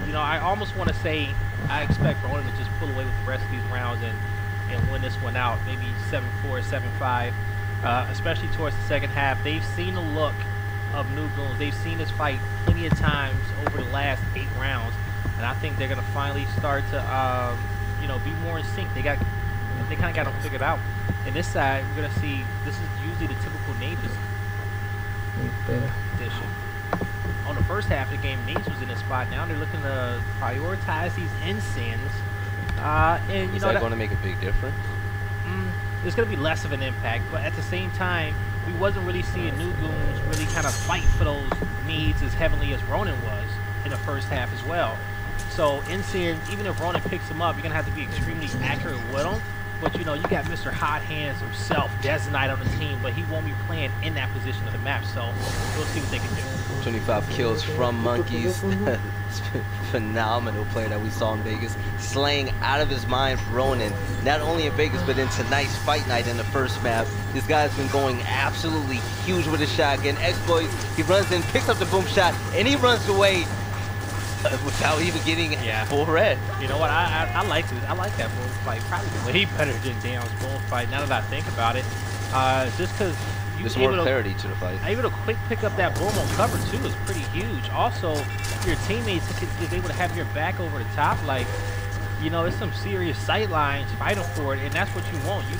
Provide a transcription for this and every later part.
You know, I almost want to say I expect Ronin to just pull away with the rest of these rounds and win this one out, maybe 7-4, 7-5, especially towards the second half. They've seen the look of New Goons. They've seen this fight plenty of times over the last 8 rounds, and I think they're going to finally start to, you know, be more in sync. They kind of got them figured out. And this side, we're going to see, this is usually the typical name position. On the first half of the game, Nates was in this spot. Now they're looking to prioritize these NSINs. And you know, that going to make a big difference? There's going to be less of an impact, but at the same time, we wasn't really seeing New Goons really kind of fight for those needs as heavily as Ronin was in the first half as well. So NSIN, even if Ronin picks him up, you're going to have to be extremely accurate with him. But you know, you got Mr. Hot Hands himself, Detonite on the team, but he won't be playing in that position of the map, so we'll see what they can do. 25 kills from Monkeys. Phenomenal player that we saw in Vegas, slaying out of his mind for Ronin, not only in Vegas, but in tonight's fight night in the first map. This guy's been going absolutely huge with his shotgun. Exploits, he runs in, picks up the boom shot, and he runs away without even getting full red. You know what? I like this. I like that bullfight. Probably way better than Dion's bullfight. Now that I think about it, just because there's more clarity to the fight. Able to quick pick up that boom on cover too is pretty huge. Also, your teammates is able to have your back over the top. Like, you know, it's some serious sight lines fighting for it, and that's what you want. You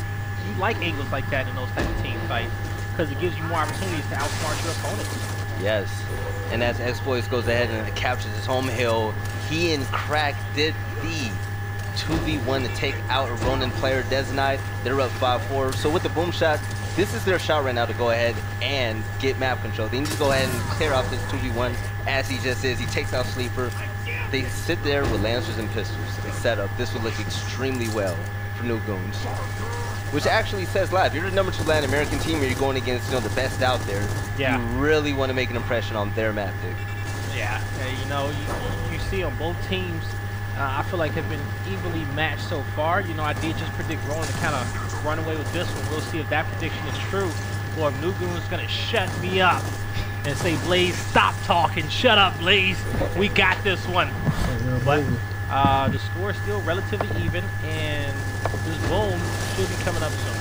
like angles like that in those type of team fights because it gives you more opportunities to outsmart your opponents. Yes. And as Exploits goes ahead and captures his home hill, he and Crack did the 2v1 to take out a Ronin player, Detonite. They're up 5-4. So with the boom shot, this is their shot right now to go ahead and get map control. They need to go ahead and clear off this 2v1 as he just is. He takes out Sleeper. They sit there with Lancers and pistols and set up. This would look extremely well for New Goons, which actually says live. You're the #2 Latin American team, or you're going against, you know, the best out there. Yeah. You really want to make an impression on their map pick. Yeah. You know, you see on both teams, I feel like have been evenly matched so far. You know, I did just predict Ronin to kind of run away with this one. We'll see if that prediction is true, or if New Goons is going to shut me up and say, Blaze, stop talking. Shut up, Blaze. We got this one. But the score is still relatively even, and this boom should be coming up soon.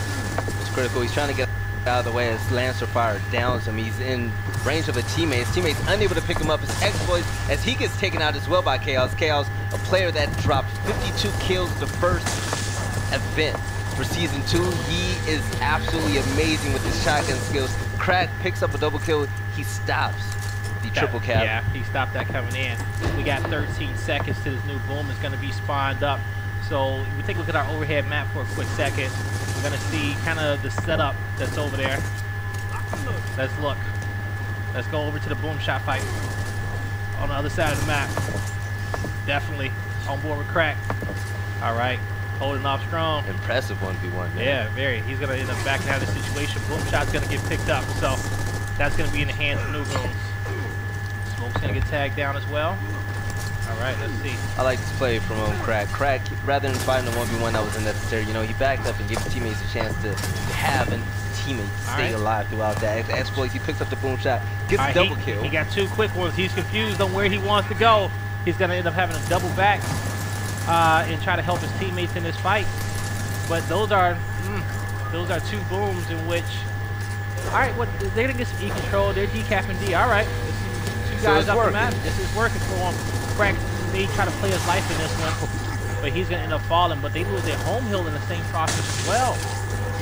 It's critical. He's trying to get out of the way as Lancer fire downs him. He's in range of a teammate. His teammate's unable to pick him up. His Exploits as he gets taken out as well by Chaos. Chaos, a player that dropped 52 kills the first event for Season 2. He is absolutely amazing with his shotgun skills. Crack picks up a double kill. He stops the triple cap. Yeah, he stopped that coming in. We got 13 seconds to this new boom is going to be spawned up. So we take a look at our overhead map for a quick second. We're going to see kind of the setup that's over there. Let's look. Let's go over to the boom shot fight on the other side of the map. Definitely on board with Crack. All right, holding off strong. Impressive 1v1, man. Yeah, very. He's going to end up backing out of the situation. Boom shot's going to get picked up, so that's going to be in the hands of New Goons. Smoke's going to get tagged down as well. All right, let's see. I like this play from Crack. Crack, rather than fighting a 1v1 that was unnecessary, you know, he backed up and gave his teammates a chance to have a teammate stay alive throughout that. Exploits, he picks up the boom shot, gets a double kill. He got 2 quick ones. He's confused on where he wants to go. He's going to end up having a double back and try to help his teammates in this fight. But those are 2 booms in which, all right, what they're going to get some E control. They're decapping D. All right, two guys up the map. This is working for him. Crack may try to play his life in this one, but he's going to end up falling. But they lose their home hill in the same process as well.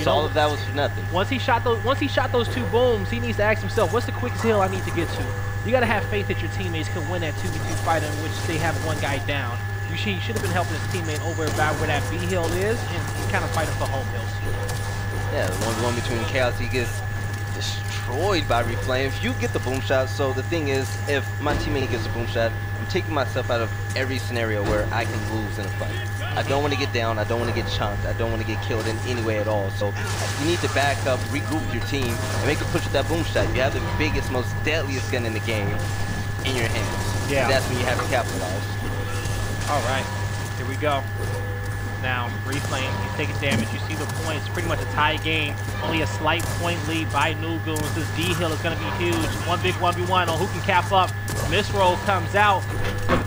So all of that was for nothing. Once he shot those 2 booms, he needs to ask himself, what's the quickest hill I need to get to? You got to have faith that your teammates can win that 2v2 fight in which they have one guy down. He should have been helping his teammate over about where that B hill is and kind of fighting for home hills. Yeah, the 1v1 between Chaos, he gets destroyed by Reflame. If you get the boom shot, so the thing is, if my teammate gets a boom shot, I'm taking myself out of every scenario where I can lose in a fight. I don't want to get down, I don't want to get chunked, I don't want to get killed in any way at all. So you need to back up, regroup with your team, and make a push with that boom shot. You have the biggest, most deadliest gun in the game in your hands. Yeah. And that's when you have to capitalize. All right, here we go. Now, Reflame, he's taking damage. You see the points, pretty much a tie game. Only a slight point lead by New Goons. This D hill is going to be huge. One big 1v1 on who can cap up. Misroll comes out.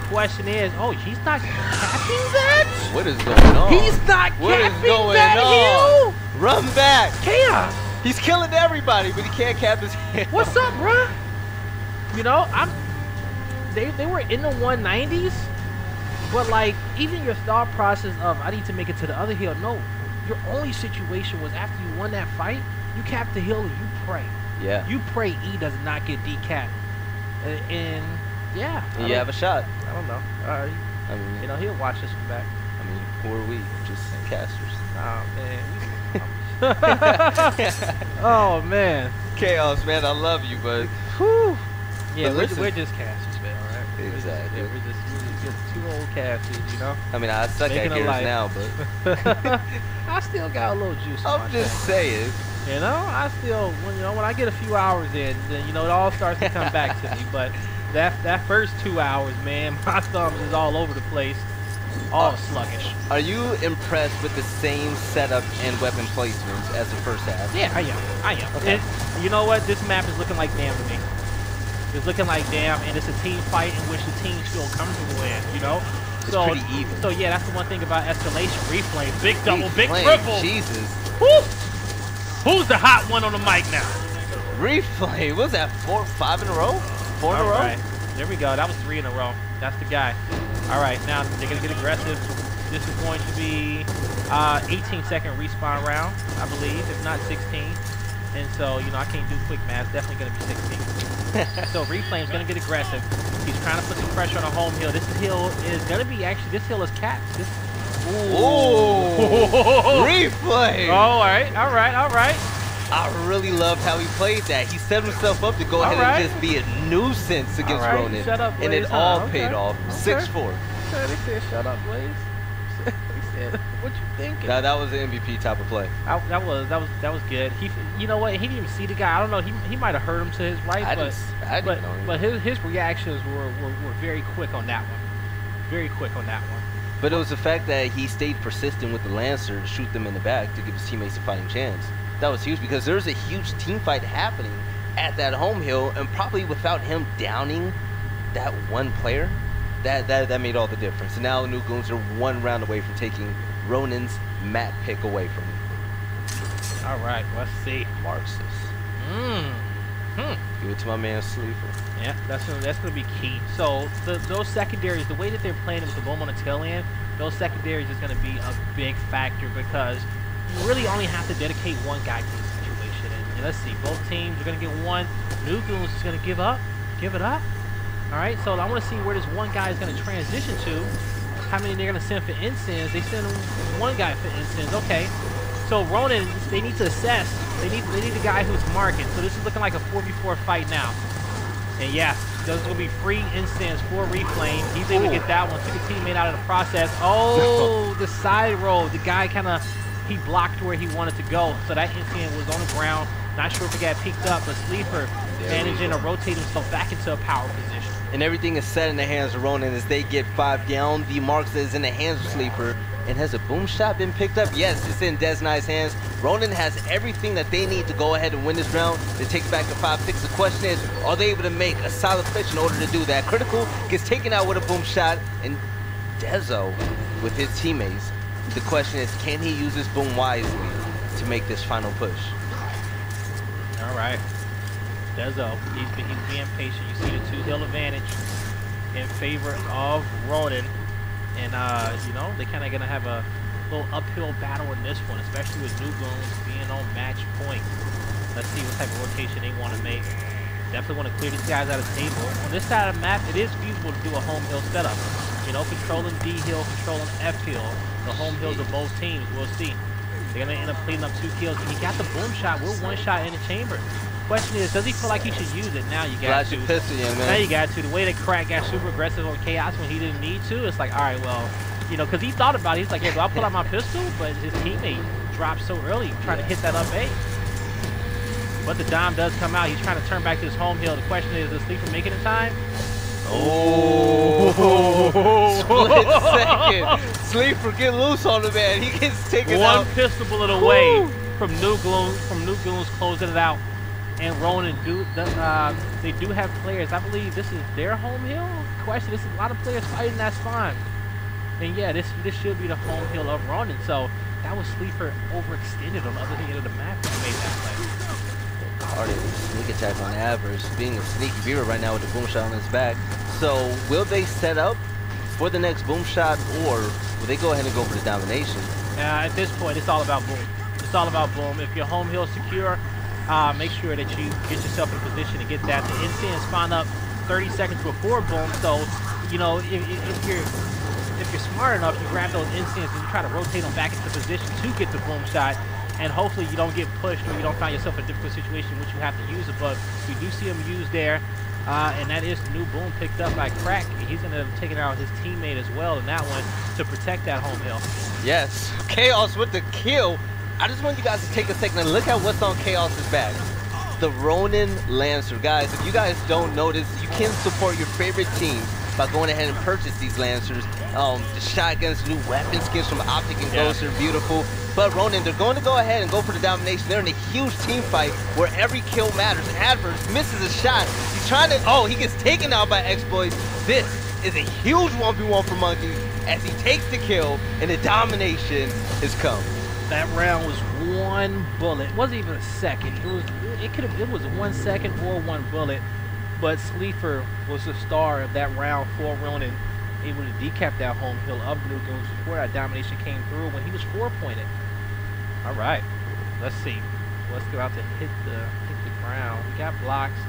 question is, oh, he's not capping that? What is going on? He's not What is capping going that on? hill? Run back. Chaos. He's killing everybody, but he can't cap his hill. What's up, bruh? You know, they were in the 190s, but like even your thought process of I need to make it to the other hill. No, your only situation was after you won that fight, you capped the hill and you pray. Yeah. You pray E does not get decapped, and yeah. And you have a shot. I don't know. I mean, You know, he'll watch this one back. I mean, who are we? Just casters. Oh man. Oh man. Chaos, man. I love you, but Whew. Yeah, But we're just casters, man. All right. Exactly. We're just two old casters, you know. I mean, I suck at Making a gears life. now, but I still got a little juice. In my I'm just saying. You know, I still, when I get a few hours in, then it all starts to come back to me. But that first 2 hours, man, my thumbs is all over the place, all sluggish. Are you impressed with the same setup and weapon placements as the first half? Yeah, I am. Okay. You know what? This map is looking like damn to me. It's looking like damn, and it's a team fight in which the teams feel comfortable in. You know. It's pretty even. So yeah, that's the one thing about escalation. Reflame, big double, big Reflame, triple. Jesus. Woo! Who's the hot one on the mic now? Reflame. What was that? 5 in a row? 4 in a row? All right. There we go. That was 3 in a row. That's the guy. All right. Now they're gonna get aggressive. This is going to be 18-second respawn round, I believe, if not 16. And so, I can't do quick math. Definitely gonna be 16. So Reflame's gonna get aggressive. He's trying to put some pressure on the home hill. This hill is gonna be this hill is capped. Ooh. Reflame. Oh, all right. I really loved how he played that. He set himself up to go ahead and just be a nuisance against Ronin. Shut up, Blaze, and it all paid off. 6-4. They said, shut up, Blaze. They said, what you thinking? That was an MVP type of play. That was good. You know what? He didn't even see the guy. I don't know. He might have hurt him to his right, but his reactions were very quick on that one. Very quick on that one. But it was the fact that he stayed persistent with the Lancer to shoot them in the back to give his teammates a fighting chance. That was huge because there's a huge team fight happening at that home hill, and probably without him downing that one player, that made all the difference. And now New Goons are 1 round away from taking Ronin's map pick away from him. All right, let's see. Marxist. Give it to my man Sleeper. Yeah, that's gonna be key. So those secondaries, the way that they're playing it with the boom on the tail end, those secondaries is gonna be a big factor because you really only have to dedicate one guy to the situation. And let's see, both teams are gonna get one. New Goons is gonna give it up. All right, so I want to see where this one guy is gonna transition to. How many they're gonna send for incense? They send one guy for incense. Okay. So Ronin, they need to assess. They need the guy who's marking. So this is looking like a 4v4 fight now. And yeah, there's gonna be free instance for Reflame. He's able to get that one. Took a teammate out of the process. Oh, the side roll. The guy he blocked where he wanted to go. So that instance was on the ground. Not sure if it got picked up, but Sleeper managing to rotate himself back into a power position. And everything is set in the hands of Ronin as they get 5 down. The Marks is in the hands of Sleeper. And has a boom shot been picked up? Yes, it's in Desnai's hands. Ronin has everything that they need to go ahead and win this round. They take it back to 5-6. The question is, are they able to make a solid pitch in order to do that? Critical gets taken out with a boom shot, and Dezo with his teammates. The question is, can he use this boom wisely to make this final push? All right. Dezo, he's being patient. You see the 2-hill advantage in favor of Ronin. And, they kind of going to have a little uphill battle in this one, especially with New Goons being on match point. Let's see what type of rotation they want to make. Definitely want to clear these guys out of the table. On this side of the map, it is feasible to do a home hill setup. Controlling D hill, controlling F hill. The home hills of both teams, we'll see. They're going to end up cleaning up 2 kills. He got the boom shot. We're 1 shot in the chamber. Question is, does he feel like he should use it? Now you got to. Pistol, young man. Now you got to. The way that Crack got super aggressive on Chaos when he didn't need to, it's like, all right, well, because he thought about it. He's like, yeah, do I pull out my pistol? But his teammate dropped so early, trying to hit that up A. But the dime does come out. He's trying to turn back to his home hill. The question is, does Sleeper make it in time? Oh, split second. Sleeper, get loose on the man. He gets taken out. 1 pistol bullet away from New Goons closing it out. And Ronin they do have players. I believe this is their home hill. question. This is a lot of players fighting that spawn. And yeah, this should be the home hill of Ronin. So that was Sleeper overextended on the other end of the map when he made that play. Already sneak attack on Adverse, being a sneaky beaver right now with the boom shot on his back. So will they set up for the next boom shot, or will they go ahead and go for the domination? At this point, it's all about boom. It's all about boom. If your home hill is secure, make sure that you get yourself in position to get that. The instant spawn up 30 seconds before boom. So, you know, if you're smart enough, you grab those instants and you try to rotate them back into position to get the boom shot. And hopefully you don't get pushed or you don't find yourself in a difficult situation in which you have to use it. But we do see him used there. And that is the new boom picked up by Crack. He's going to end up taking out his teammate as well in that one to protect that home hill. Yes, Chaos with the kill. I just want you guys to take a second and look at what's on Chaos's back. The Ronin Lancer. Guys, if you guys don't notice, you can support your favorite team by going ahead and purchase these Lancers. The shotguns, new weapon skins from Optic and Ghost are beautiful. But Ronin, they're going to go ahead and go for the domination. They're in a huge team fight where every kill matters. Adverse misses a shot. He's trying to, oh, he gets taken out by Exploits. This is a huge 1v1 for Monkey as he takes the kill and the domination has come. That round was one bullet. It wasn't even a second. It was 1 second or one bullet. But Sleeper was the star of that round for Ronin, able to decap that home hill of New Goons before that domination came through when he was 4-pointed. All right, let's see. Let's go out to hit the ground. We got blocks,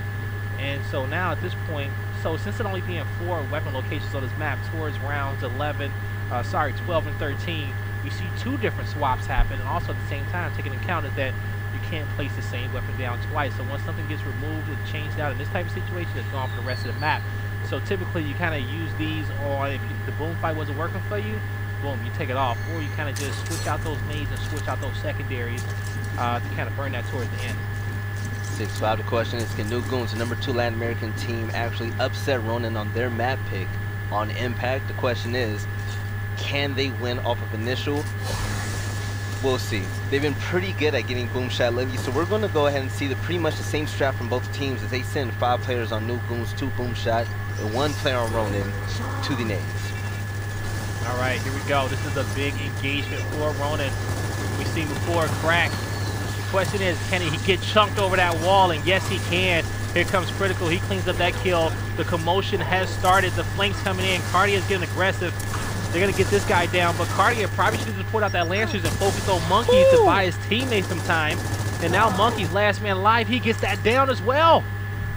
and so now at this point, so since it only being 4 weapon locations on this map towards rounds 12 and 13, we see 2 different swaps happen, and also at the same time, taking into account is that you can't place the same weapon down twice. So once something gets removed and changed out in this type of situation, it's gone for the rest of the map. So typically you kind of use these on, if the boom fight wasn't working for you, boom, you take it off, or you kind of just switch out those nades and switch out those secondaries to kind of burn that towards the end. 6-5, the question is, can New Goons, the number 2 Latin American team, actually upset Ronin on their map pick on Impact? The question is, can they win off of initial? We'll see. They've been pretty good at getting boom shot lately, so we're going to go ahead and see pretty much the same strat from both teams as they send 5 players on New Goons, 2 boom shot, and 1 player on Ronin to the nades. All right, here we go. This is a big engagement for Ronin. We've seen before Crack. The question is, can he get chunked over that wall? And yes, he can. Here comes Critical. He cleans up that kill. The commotion has started. The flanks coming in. Cardia's getting aggressive. They're going to get this guy down, but Cardia probably should have pulled out that Lancers and focused on Monkeys to buy his teammates some time. And now Monkey's last man alive. He gets that down as well.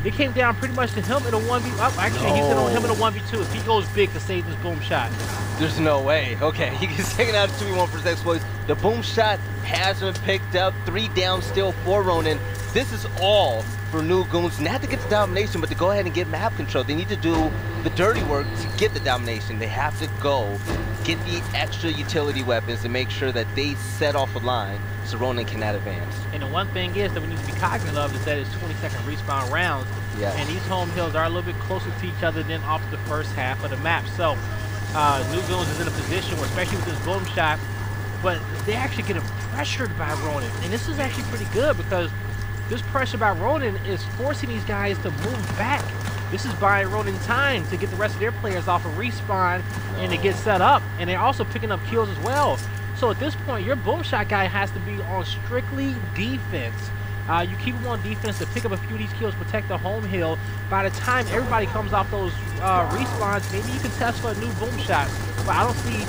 It came down pretty much to him in a 1v. Oh, actually, he's in on him in a 1v2 if he goes big to save this boom shot. There's no way. Okay, he gets taken out of 2v1 for his exploits. The boom shot has been picked up. 3 down still for Ronin. This is all for New Goons, not to get the domination, but to go ahead and get map control. They need to do the dirty work to get the domination. They have to go get the extra utility weapons to make sure that they set off a line so Ronin cannot advance. And the one thing is that we need to be cognizant of is that it's 20-second respawn rounds. Yes. And these home hills are a little bit closer to each other than off the first half of the map. So New Goons is in a position where, especially with this boom shot, but they're actually getting pressured by Ronin. And this is actually pretty good because this pressure by Ronin is forcing these guys to move back. This is buying Ronin time to get the rest of their players off of respawn and to get set up. And they're also picking up kills as well. So at this point, your boom shot guy has to be on strictly defense. You keep him on defense to pick up a few of these kills, protect the home hill. By the time everybody comes off those respawns, maybe you can test for a new boom shot. But I don't see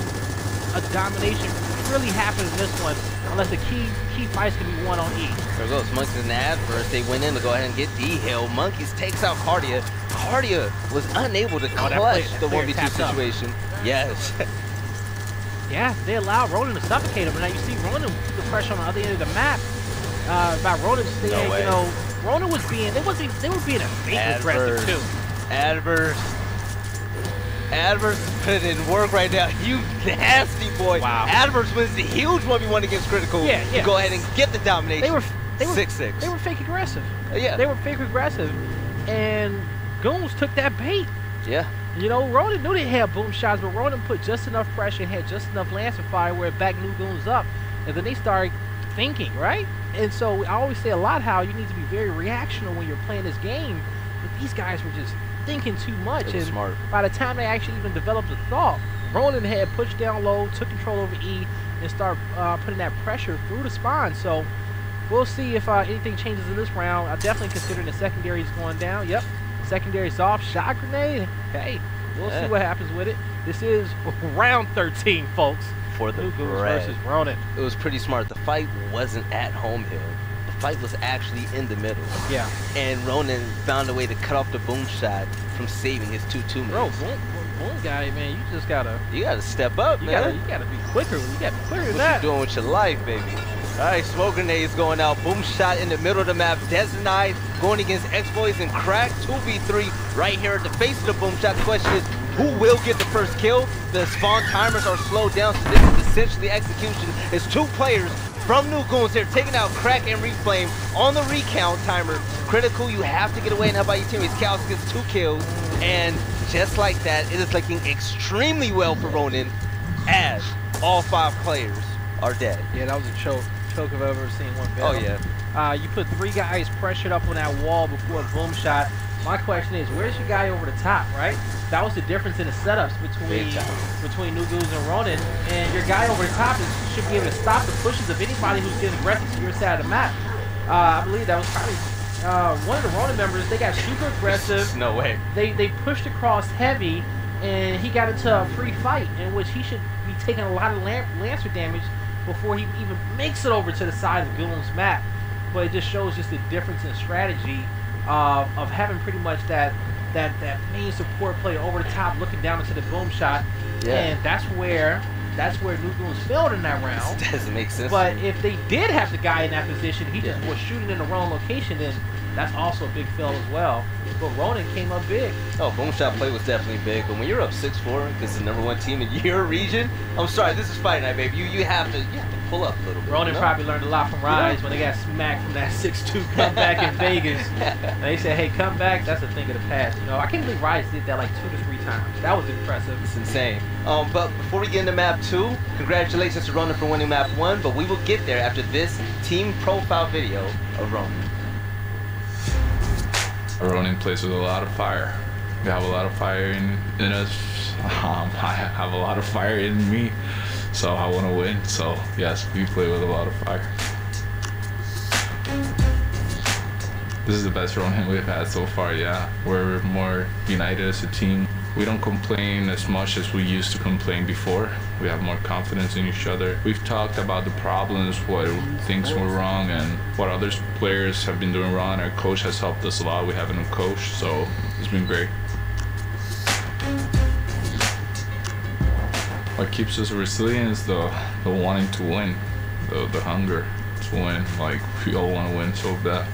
a domination really happening in this one unless the key fights can be won on E. There goes Monkeys in the Adverse. They went in to go ahead and get D-Hill. Monkeys takes out Cardia. Cardia was unable to clutch the 1v2 situation. Yes. Yeah, they allowed Ronin to suffocate him. And now you see Ronin the pressure on the other end of the map. By Ronin saying, you know, Ronin was being, they were being a fake aggressive too. Adverse put in work right now. You nasty boy. Wow. Adverse wins the huge 1v1 against Critical. Yeah. To go ahead and get the domination. They were 6-6. They were fake aggressive. Yeah. They were fake aggressive. And Goons took that bait. Yeah. You know, Ronin knew they had boom shots, but Ronin put just enough pressure and had just enough Lancer fire where it backed New Goons up. And then they started thinking, right? And so I always say a lot how you need to be very reactional when you're playing this game. But these guys were just thinking too much. It was smart. By the time they actually even developed a thought, Ronin had pushed down low, took control over E, and started putting that pressure through the spawn. So we'll see if anything changes in this round. I definitely considering the secondary is going down. Yep, secondary's off. Shot grenade. Hey, we'll see what happens with it. This is round 13, folks. For the Goons bread. versus Ronin. It was pretty smart. The fight wasn't at home hill. The fight was actually in the middle. Yeah. And Ronin found a way to cut off the boom shot from saving his 2-2 minutes. Bro, boom guy, man, you just gotta. You gotta step up, man. You gotta be quicker. You gotta be quicker than What that. you doing with your life, baby? All right, smoke grenades going out. Boom shot in the middle of the map. Designite going against Exploits and Crack. 2v3 right here at the face of the boom shot. The question is, who will get the first kill? The spawn timers are slowed down, so this is essentially execution. It's 2 players from New Goons here taking out Crack and Reflame on the recount timer. Critical, you have to get away and help out your teammates. Chaos gets 2 kills, and just like that, it is looking extremely well for Ronin as all 5 players are dead. Yeah, that was a choke if I've ever seen one. Oh yeah. You put 3 guys pressured up on that wall before the boom shot. My question is, where's your guy over the top, right? That was the difference in the setups between New Goons and Ronin. And your guy over the top should be able to stop the pushes of anybody who's getting aggressive to your side of the map. I believe that was probably one of the Ronin members. They got super aggressive. No way. They pushed across heavy, and he got into a free fight in which he should be taking a lot of Lancer damage before he even makes it over to the side of Goons' map. But it just shows just the difference in strategy of having pretty much that main support player over the top looking down into the boom shot. Yeah. And that's where New Goons failed in that round. This doesn't make sense. But if they did have the guy in that position, he just was shooting in the wrong location, then that's also a big fail as well. But Ronin came up big. Oh, boom shot play was definitely big, but when you're up 6-4 because the #1 team in your region, I'm sorry, this is fight night, baby. You have to pull up a little bit. Ronin probably learned a lot from Rise when they got smacked from that 6-2 comeback in Vegas. And they said, hey, come back, that's a thing of the past. You know, I can't believe Rise did that like 2 to 3 times. That was impressive. It's insane. But before we get into map 2, congratulations to Ronin for winning map 1, but we will get there after this team profile video of Ronin. Ronin plays with a lot of fire. We have a lot of fire in us. I have a lot of fire in me, so I want to win. So yes, we play with a lot of fire. This is the best Ronin we've had so far. Yeah, we're more united as a team. We don't complain as much as we used to complain before. We have more confidence in each other. We've talked about the problems, what things were wrong, and what other players have been doing wrong. Our coach has helped us a lot. We have a new coach, so it's been great. What keeps us resilient is the wanting to win, the hunger to win. Like, we all want to win so bad.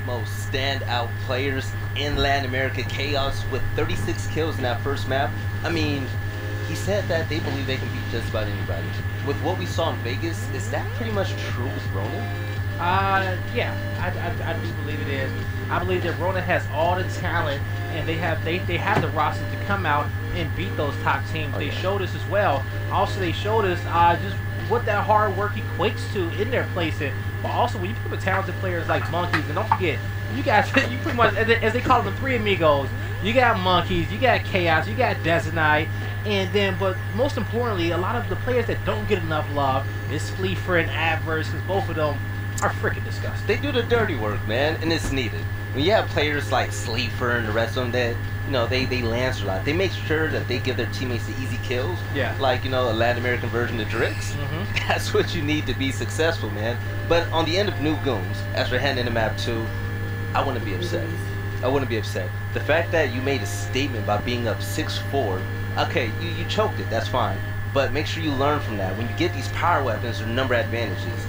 Most standout players in Latin America, Chaos, with 36 kills in that first map. I mean, he said that they believe they can beat just about anybody. With what we saw in Vegas, is that pretty much true with Ronin? Yeah, I do believe it is. I believe that Ronin has all the talent, and they have the rosters to come out and beat those top teams. They showed us as well. Also, they showed us just what that hard work equates to in their placing. But also, when you put with talented players like Monkeys, and don't forget, you guys, you pretty much, as they call them, the 3 amigos. You got Monkeys, you got Chaos, you got Designite, and then, but most importantly, a lot of the players that don't get enough love is Fleefer and Adverse, because both of them are freaking disgusting. They do the dirty work, man, and it's needed. When you have players like Sleeper and the rest of them that, you know, they lance a lot. They make sure that they give their teammates the easy kills. Yeah. Like, you know, a Latin American version of Drix. That's what you need to be successful, man. But on the end of New Goons, as we're heading into map 2, I wouldn't be upset. I wouldn't be upset. The fact that you made a statement about being up 6-4, okay, you choked it, that's fine. But make sure you learn from that. When you get these power weapons or number advantages,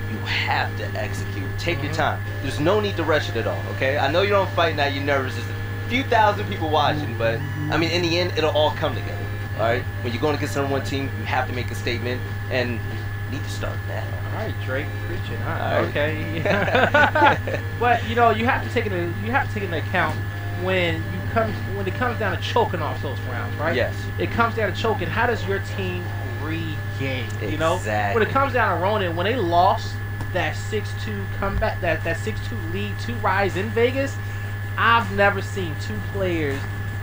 you have to execute. Take your time. There's no need to rush it at all, okay? I know you're on fight now, you're nervous. There's a few thousand people watching, but I mean, in the end, it'll all come together, all right? When you're going against *1 team, you have to make a statement, and you need to start now. All right, Drake, preaching, huh? Right. Okay. But you know, you have to take into account when it comes down to choking off those rounds, right? Yes. It comes down to choking. How does your team every game. You know, Exactly. when it comes down to Ronin, when they lost that 6-2 comeback, that 6-2 lead to Rise in Vegas, I've never seen two players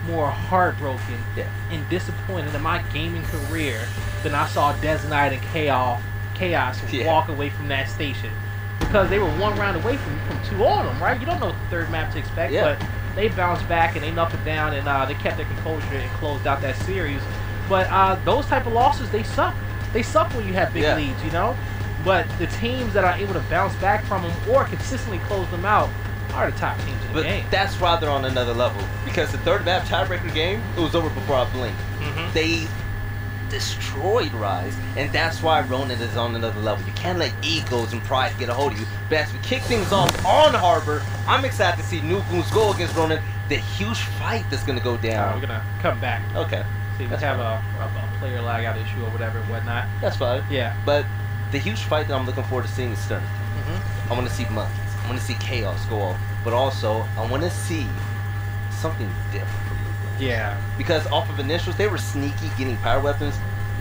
more heartbroken and disappointed in my gaming career than I saw Desnite and Chaos walk away from that station, because they were one round away from 2 on them, right? You don't know what the third map to expect, but they bounced back and they knocked it down, and they kept their composure and closed out that series. But those type of losses, they suck. They suck when you have big leads, you know? But the teams that are able to bounce back from them or consistently close them out are the top teams in the game. That's why they're on another level. Because the third map tiebreaker game, it was over before I blinked. They destroyed Rise, and that's why Ronin is on another level. You can't let egos and pride get a hold of you. But as we kick things off on Harbor, I'm excited to see new Goons go against Ronin. The huge fight that's going to go down. We're going to come back. Okay. See, we have a player lag out issue or whatever and whatnot. That's fine. Yeah. But the huge fight that I'm looking forward to seeing is Stern. I want to see Monkeys. I want to see Chaos go off. But also, I want to see something different from Goons. Yeah. Because off of initials, they were sneaky getting power weapons.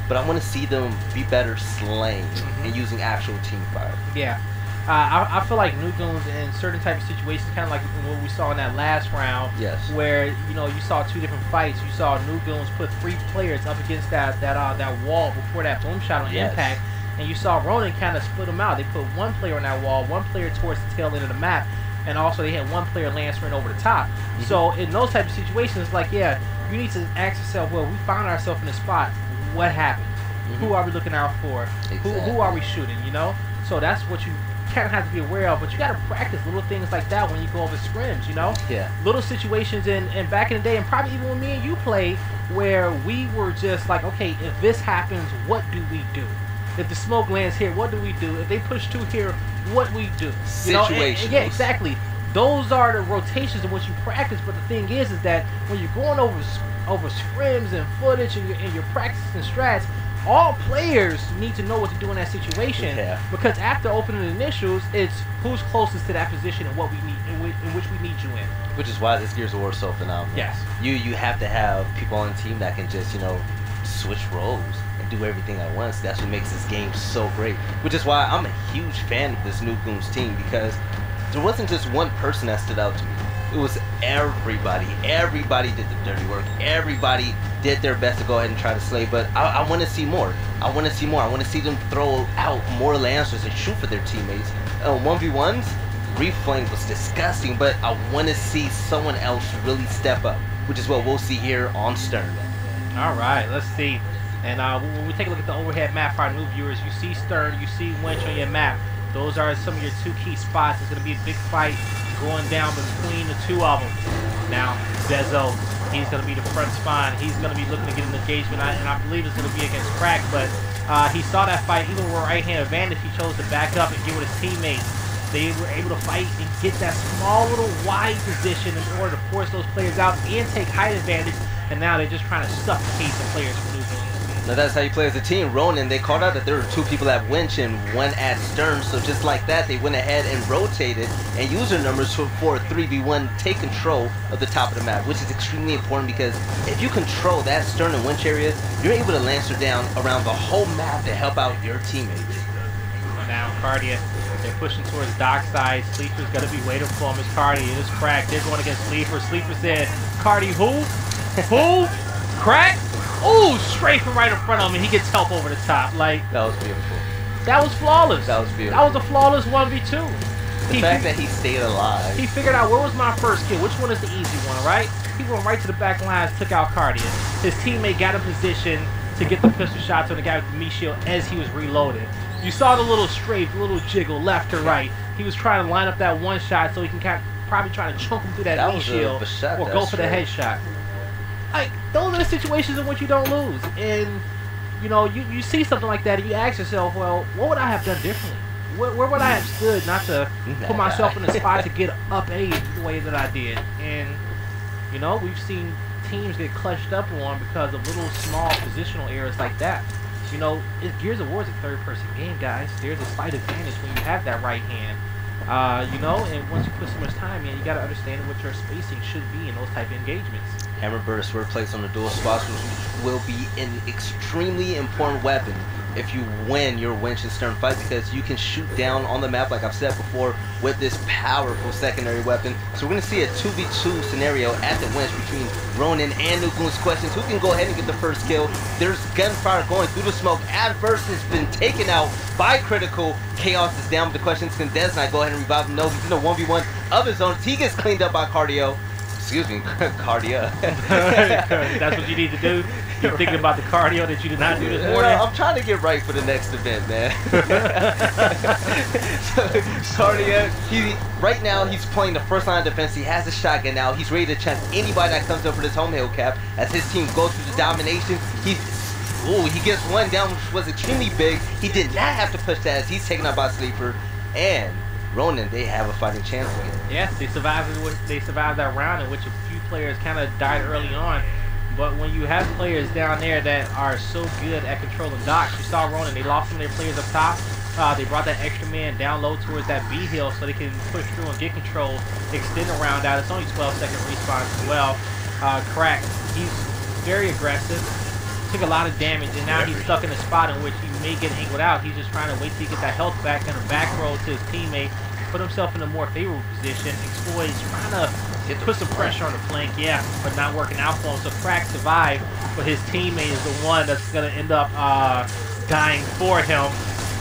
But I want to see them be better slaying and using actual team fire. Yeah. I feel like new Goons in certain type of situations, kind of like what we saw in that last round, where you saw 2 different fights. You saw new Goons put 3 players up against that wall before that boom shot on impact, and you saw Ronin kind of split them out. They put 1 player on that wall, 1 player towards the tail end of the map, and also they had 1 player lancering over the top. So in those type of situations, like you need to ask yourself, well, we found ourselves in a spot. What happened? Who are we looking out for? Who are we shooting? You know, so that's what you kind of have to be aware of. But you got to practice little things like that when you go over scrims. You know, little situations. And back in the day, and probably even when me and you played, where we were just like, okay, if this happens, what do we do? If the smoke lands here, what do we do? If they push 2 here, what we do? Situations. Yeah, exactly. Those are the rotations of what you practice. But the thing is that when you're going over scrims and footage and you're practicing strats, all players need to know what to do in that situation, because after opening initials, it's who's closest to that position and what we need, in which we need you in. Which is why this Gears of War is so phenomenal. Yes. You have to have people on the team that can just, switch roles and do everything at once. That's what makes this game so great. Which is why I'm a huge fan of this new Goons team, because there wasn't just one person that stood out to me. It was everybody. Everybody did the dirty work. Everybody did their best to go ahead and try to slay. But I want to see more. I want to see more. I want to see them throw out more lancers and shoot for their teammates. 1v1s, Reflame was disgusting, but I want to see someone else really step up, which is what we'll see here on Stern. All right, let's see. And when we take a look at the overhead map for our new viewers, you see Stern, you see Winch on your map. Those are some of your 2 key spots. It's going to be a big fight going down between the 2 of them. Now, Zezo, he's going to be the front spine. He's going to be looking to get an engagement, and I believe it's going to be against Crack, but he saw that fight. Even with a right-hand advantage, he chose to back up and get with his teammates. They were able to fight and get that small little wide position in order to force those players out and take height advantage, and now they're just trying to suffocate the players from losing. Now that's how you play as a team. Ronin, they called out that there were 2 people at Winch and 1 at Stern, so just like that, they went ahead and rotated and used their numbers for a 3v1, take control of the top of the map, which is extremely important, because if you control that Stern and Winch area, you're able to lancer down around the whole map to help out your teammates. Now Cardia, they're pushing towards dockside. Sleeper's gonna be waiting for him. It's Cardi, it's Crack. They're going against Sleeper. Sleeper said, Cardi who? Who? Crack? Ooh, straight from right in front of him, and he gets help over the top. Like, that was beautiful. That was flawless. That was beautiful. That was a flawless 1v2. The fact that he stayed alive. He figured out where was my first kill, which one is the easy one, right? He went right to the back lines, took out Cardia. His teammate got in position to get the pistol shots on the guy with the meat shield as he was reloading. You saw the little strafe, the little jiggle left to right. He was trying to line up that one shot so he can probably try to chunk him through that meat shield or go for the headshot. Like, those are the situations in which you don't lose. And, you see something like that and you ask yourself, well, what would I have done differently? Where would I have stood not to put myself in a spot to get up A the way that I did? And, we've seen teams get clutched up on because of little small positional errors like that. Gears of War is a third-person game, guys. There's a slight advantage when you have that right hand. And once you put so much time in, you got to understand what your spacing should be in those type of engagements. Hammer burst were placed on the dual spots, which will be an extremely important weapon if you win your winch and stern fight, because you can shoot down on the map, like I've said before, with this powerful secondary weapon. So we're going to see a 2v2 scenario at the winch between Ronin and New Goons Questions. Who can go ahead and get the first kill? There's gunfire going through the smoke. Adverse has been taken out by Critical. Chaos is down with the Questions. Can Desnai go ahead and revive him? No, he's in a 1v1 of his own. He gets cleaned up by Cardio. Excuse me, cardio. That's what you need to do. You're thinking about the cardio that you did not do this morning. I'm trying to get right for the next event, man. So, cardio. Right now he's playing the first line of defense. He has a shotgun now. He's ready to chance anybody that comes up for this home hill cap. As his team goes through the domination, he gets one down, which was extremely big. He did not have to push that as he's taken out by Sleeper. And Ronin, they have a fighting chance again. Yeah, they survived that round in which a few players kind of died early on. But when you have players down there that are so good at controlling docks, you saw Ronin, they lost some of their players up top. They brought that extra man down low towards that B hill so they can push through and get control, extend the round out. It's only 12-second respawn as well. Crack, he's very aggressive, took a lot of damage, and now he's stuck in a spot in which he may get angled out. He's just trying to wait till he get that health back and a back roll to his teammate, put himself in a more favorable position. Exploit trying to put some pressure on the flank, yeah, but not working out for him. So Crack survived, but his teammate is the one that's going to end up dying for him.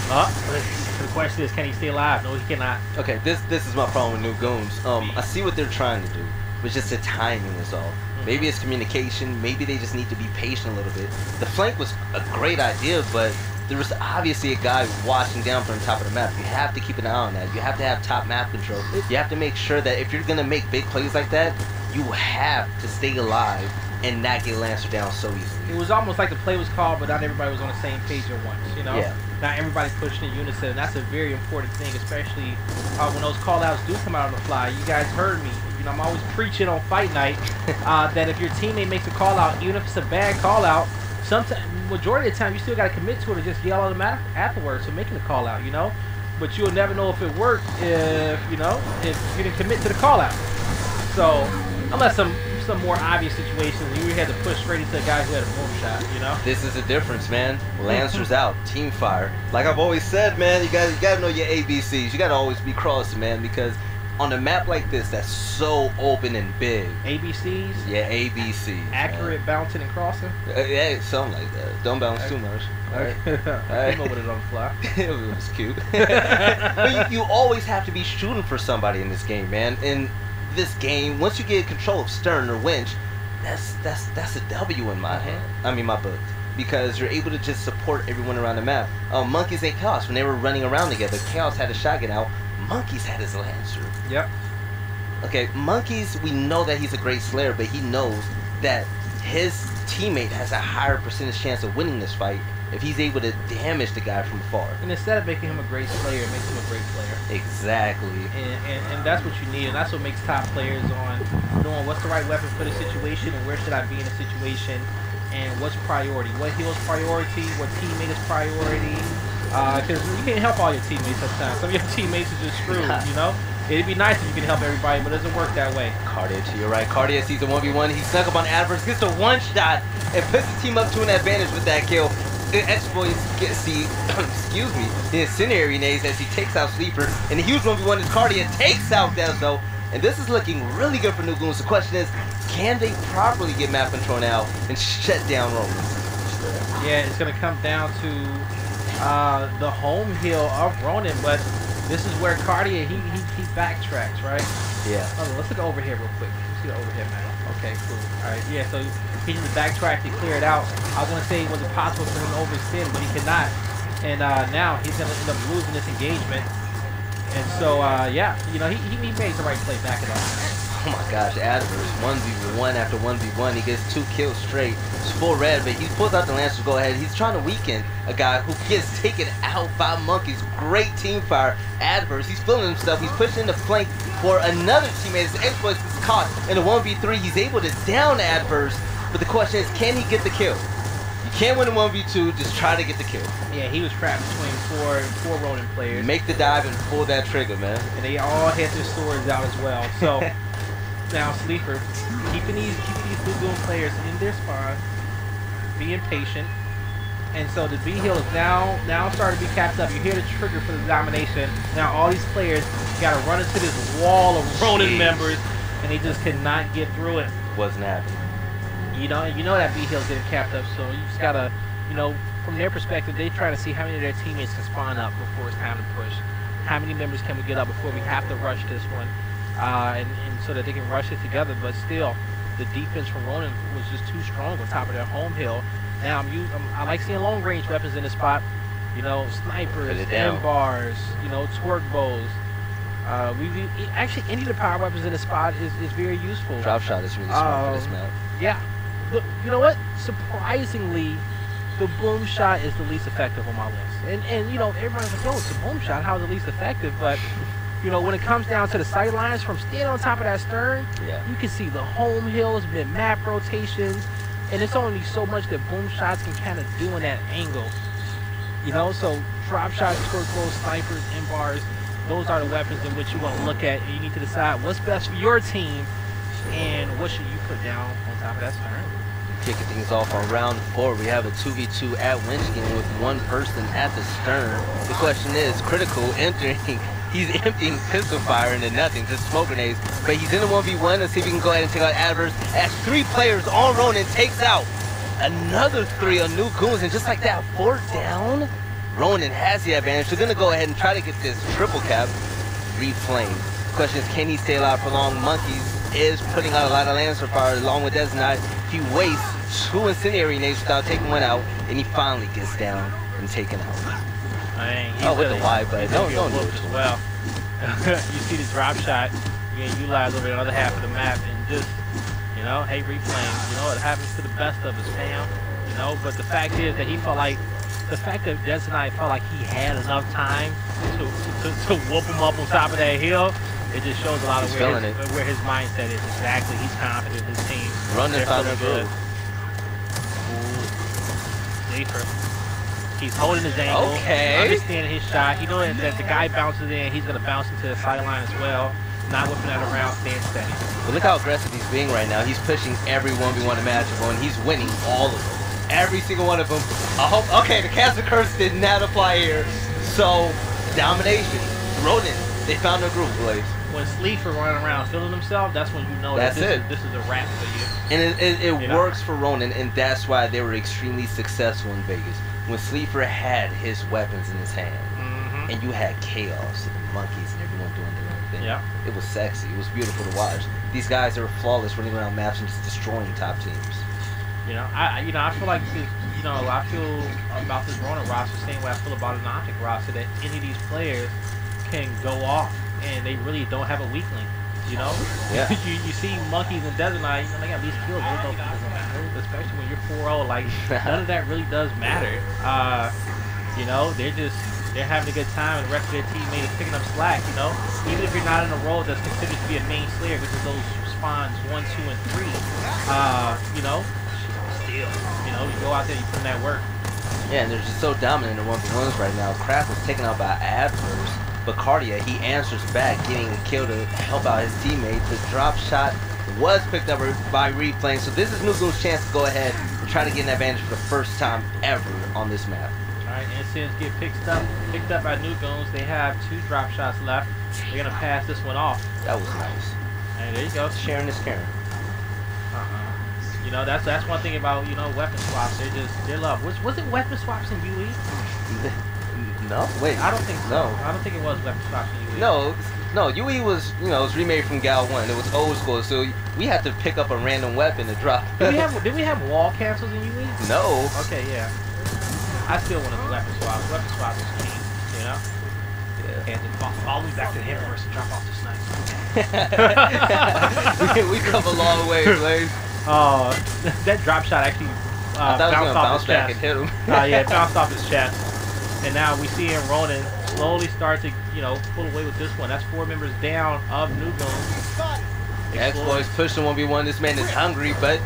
The question is, can he stay alive? No, he cannot. Okay, this is my problem with New Goons. I see what they're trying to do, but just the timing is all. Maybe it's communication. Maybe they just need to be patient a little bit. The flank was a great idea, but there was obviously a guy watching down from the top of the map. You have to keep an eye on that. You have to have top map control. You have to make sure that if you're going to make big plays like that, you have to stay alive and not get Lancer down so easily. It was almost like the play was called, but not everybody was on the same page at once, you know? Yeah. Not everybody pushed in unison, and that's a very important thing, especially when those call-outs do come out on the fly. You guys heard me. You know, I'm always preaching on fight night that if your teammate makes a call-out, even if it's a bad call-out, majority of the time you still got to commit to it and just yell at them afterwards for making a call-out, you know? But you'll never know if it worked if you didn't commit to the call-out. So, unless some more obvious situations, you had to push straight into a guy who had a boom shot, you know? This is the difference, man. Lancers out, team fire. Like I've always said, man, you gotta know your ABCs. You gotta always be crossing, man, because on a map like this that's so open and big. ABCs? Yeah, ABCs. Accurate, man. Bouncing and crossing? Yeah, something like that. Don't bounce too much. Alright. I came up with it on the fly. It was cute. But you always have to be shooting for somebody in this game, man. In this game, once you get control of stern or winch, that's a W in my hand. I mean my book. Because you're able to just support everyone around the map. Monkeys and Chaos, when they were running around together, Chaos had a shotgun out, Monkeys had his Lancer. Yep. Okay, Monkeys, we know that he's a great slayer, but he knows that his teammate has a higher percentage chance of winning this fight if he's able to damage the guy from afar. And instead of making him a great slayer, it makes him a great player. Exactly. And that's what you need, and that's what makes top players on knowing what's the right weapon for the situation and where should I be in a situation and what's priority. What heal's priority, what teammate is priority. Because you can't help all your teammates sometimes. Some of your teammates are just screwed, you know? It'd be nice if you can help everybody, but it doesn't work that way. Cardia to your right. Cardia sees a 1v1. He snuck up on Adverse, gets a one shot, and puts the team up to an advantage with that kill. Exploits gets the, excuse me, the incendiary nades as he takes out Sleeper, and the huge 1v1 is Cardia takes out Dezo, and this is looking really good for New Goons. The question is, can they properly get map control now and shut down Ronin? Yeah, it's going to come down to the home hill of Ronin, but this is where Cardia, he backtracks, right? Yeah. Oh, let's look over here real quick. Let's see the overhead map. Okay, cool. Alright, yeah, so he needs to backtrack to clear it out. I was going to say it wasn't possible for him to overextend, but he cannot. And now he's going to end up losing this engagement. And so, yeah, you know, he made the right play back it up. Oh my gosh, Adverse, 1v1 after 1v1. He gets 2 kills straight. It's full red, but he pulls out the Lancer to go ahead. He's trying to weaken a guy who gets taken out by Monkeys. Great team fire. Adverse, he's feeling himself. He's pushing the flank for another teammate. His Exploits is caught in a 1v3. He's able to down Adverse, but the question is, can he get the kill? You can't win a 1v2, just try to get the kill. Yeah, he was trapped between four Ronin players. Make the dive and pull that trigger, man. And they all had their swords out as well. So Now Sleeper keeping these Blue Goon players in their spawn, being patient. And so the B hill is now starting to be capped up. You hear the trigger for the domination. Now all these players got to run into this wall of Ronin members, and they just cannot get through it. Wasn't happening. You know that B hill's getting capped up, so you just gotta, from their perspective, they try to see how many of their teammates can spawn up before it's time to push. How many members can we get up before we have to rush this one, and so that they can rush it together. But still, the defense from Ronin was just too strong on top of their home hill. Now I like seeing long range weapons in this spot. Snipers, M-bars, twerk bows. Actually any of the power weapons in this spot is very useful. Drop shot is really smart for this map. Yeah. But you know what? Surprisingly, the boom shot is the least effective on my list. And everybody's like, oh, it's a boom shot. How is it least effective? But when it comes down to the sight lines from standing on top of that stern, you can see the home hills, mid-map rotations. And it's only so much that boom shots can kind of do in that angle. So drop shots, twerk bows, snipers, M-bars, those are the weapons in which you want to look at, and you need to decide what's best for your team and what should you put down on top of that stern. Kicking things off on round 4, we have a 2v2 at winch game with one person at the stern. The question is, Critical entering. He's emptying pistol fire into nothing, just smoke grenades. But he's in a 1v1. Let's see if we can go ahead and take out Adverse. As 3 players on Ronin takes out another 3 on New Goons. And just like that, 4 down. Ronin has the advantage. They're going to go ahead and try to get this triple cap. Reflame. The question is, can he stay alive for long? Monkeys is putting out a lot of Lancer fire along with Desnite. He wastes 2 incendiary nades without taking one out. And he finally gets down and taken out. With the Y, but don't do it as well. You see the drop shot, you utilize over the other half of the map, and just, hey, Reflame, it happens to the best of us, fam. But the fact is that he felt like, the fact that Desnite felt like he had enough time to whoop him up on top of that hill, it just shows a lot of where his mindset is. Exactly, he's confident in his team. Running found a good. Sleeper. He's holding his angle, understanding his shot. He knows that the guy bounces in, he's going to bounce into the sideline as well. Not whipping that around, staying steady. But look how aggressive he's being right now. He's pushing every 1v1 imaginable, and he's winning all of them. Every single one of them. Okay, the Cast of Curse did not apply here. So, domination. Ronin, they found their groove, boys. When Sleeper running around feeling himself, that's when you know that this is a wrap for you. And it works for Ronin, and that's why they were extremely successful in Vegas. When Sleeper had his weapons in his hand, and you had Chaos and the Monkeys and everyone doing their own thing, it was sexy. It was beautiful to watch. These guys, they were flawless running around maps and just destroying top teams. I feel like this, I feel about this Ronin roster the same way I feel about an Optic roster, that any of these players can go off and they really don't have a weak link. Yeah. you see Monkeys and Desert Knight, they got these kills, it doesn't matter, especially when you're 4-0, like, none of that really does matter. They're having a good time, and the rest of their teammate is picking up slack, even if you're not in a role that's considered to be a main slayer, which is those spawns 1, 2, and 3, still, you go out there, you put in that work. Yeah, and they're just so dominant in 1v1s right now. Kraft was taken out by Adverse. But Cardia, he answers back, getting a kill to help out his teammate. The drop shot was picked up by Reflame, so this is New Goons' chance to go ahead and try to get an advantage for the first time ever on this map. Alright, incidents get picked up by New Goons. They have 2 drop shots left. They're gonna pass this one off. That was nice. Hey, there you go. Sharing is caring. That's one thing about weapon swaps. They're love. Was it weapon swaps in UE? No, wait. I don't think so. No. I don't think it was weapon swaps in UE. No, UE was, it was remade from Gal 1. It was old school, so we had to pick up a random weapon to drop. Did we have wall cancels in UE? No. Okay, yeah. I still want to weapon swaps. Weapon swaps is key, Yeah. And then follow me back to the hammer and drop off the sniper. we come a long way, Blaze. That drop shot actually bounced off his chest. And hit him. Yeah, it bounced off his chest. And now we see him Ronin slowly start to, pull away with this one. That's 4 members down of New Goons. Exploits push the 1v1. This man is hungry, but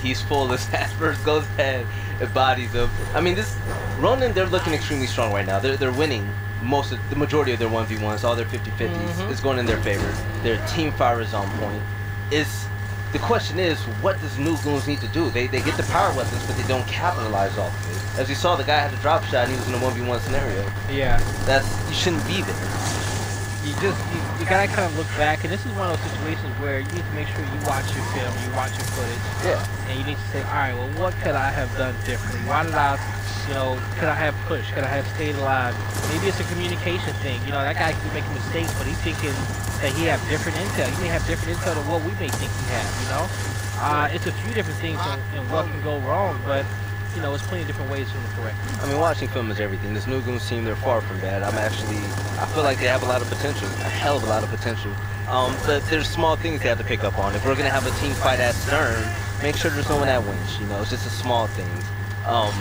he's full. As Asper's goes ahead and bodies him. I mean, this Ronin, they're looking extremely strong right now. They're winning the majority of their 1v1s. All their 50-50s is going in their favor. Their team fire is on point. the question is, what does New Goons need to do? They get the power weapons, but they don't capitalize off of it. As you saw, the guy had a drop shot and he was in a 1v1 scenario. Yeah. You shouldn't be there. You gotta kind of look back, and this is one of those situations where you need to make sure you watch your film, you watch your footage. Yeah. And you need to say, all right, well, what could I have done differently? Why did I, could I have pushed? Could I have stayed alive? Maybe it's a communication thing. That guy could be making mistakes, but he's thinking that he have different intel. He may have different intel than what we may think he has, It's a few different things in what can go wrong, but there's plenty of different ways to correct. I mean, watching film is everything. This New Goons team, they're far from bad. I feel like they have a lot of potential, a hell of a lot of potential. But there's small things they have to pick up on. If we're gonna have a team fight at Stern, make sure there's no one that wins. It's just a small thing. Or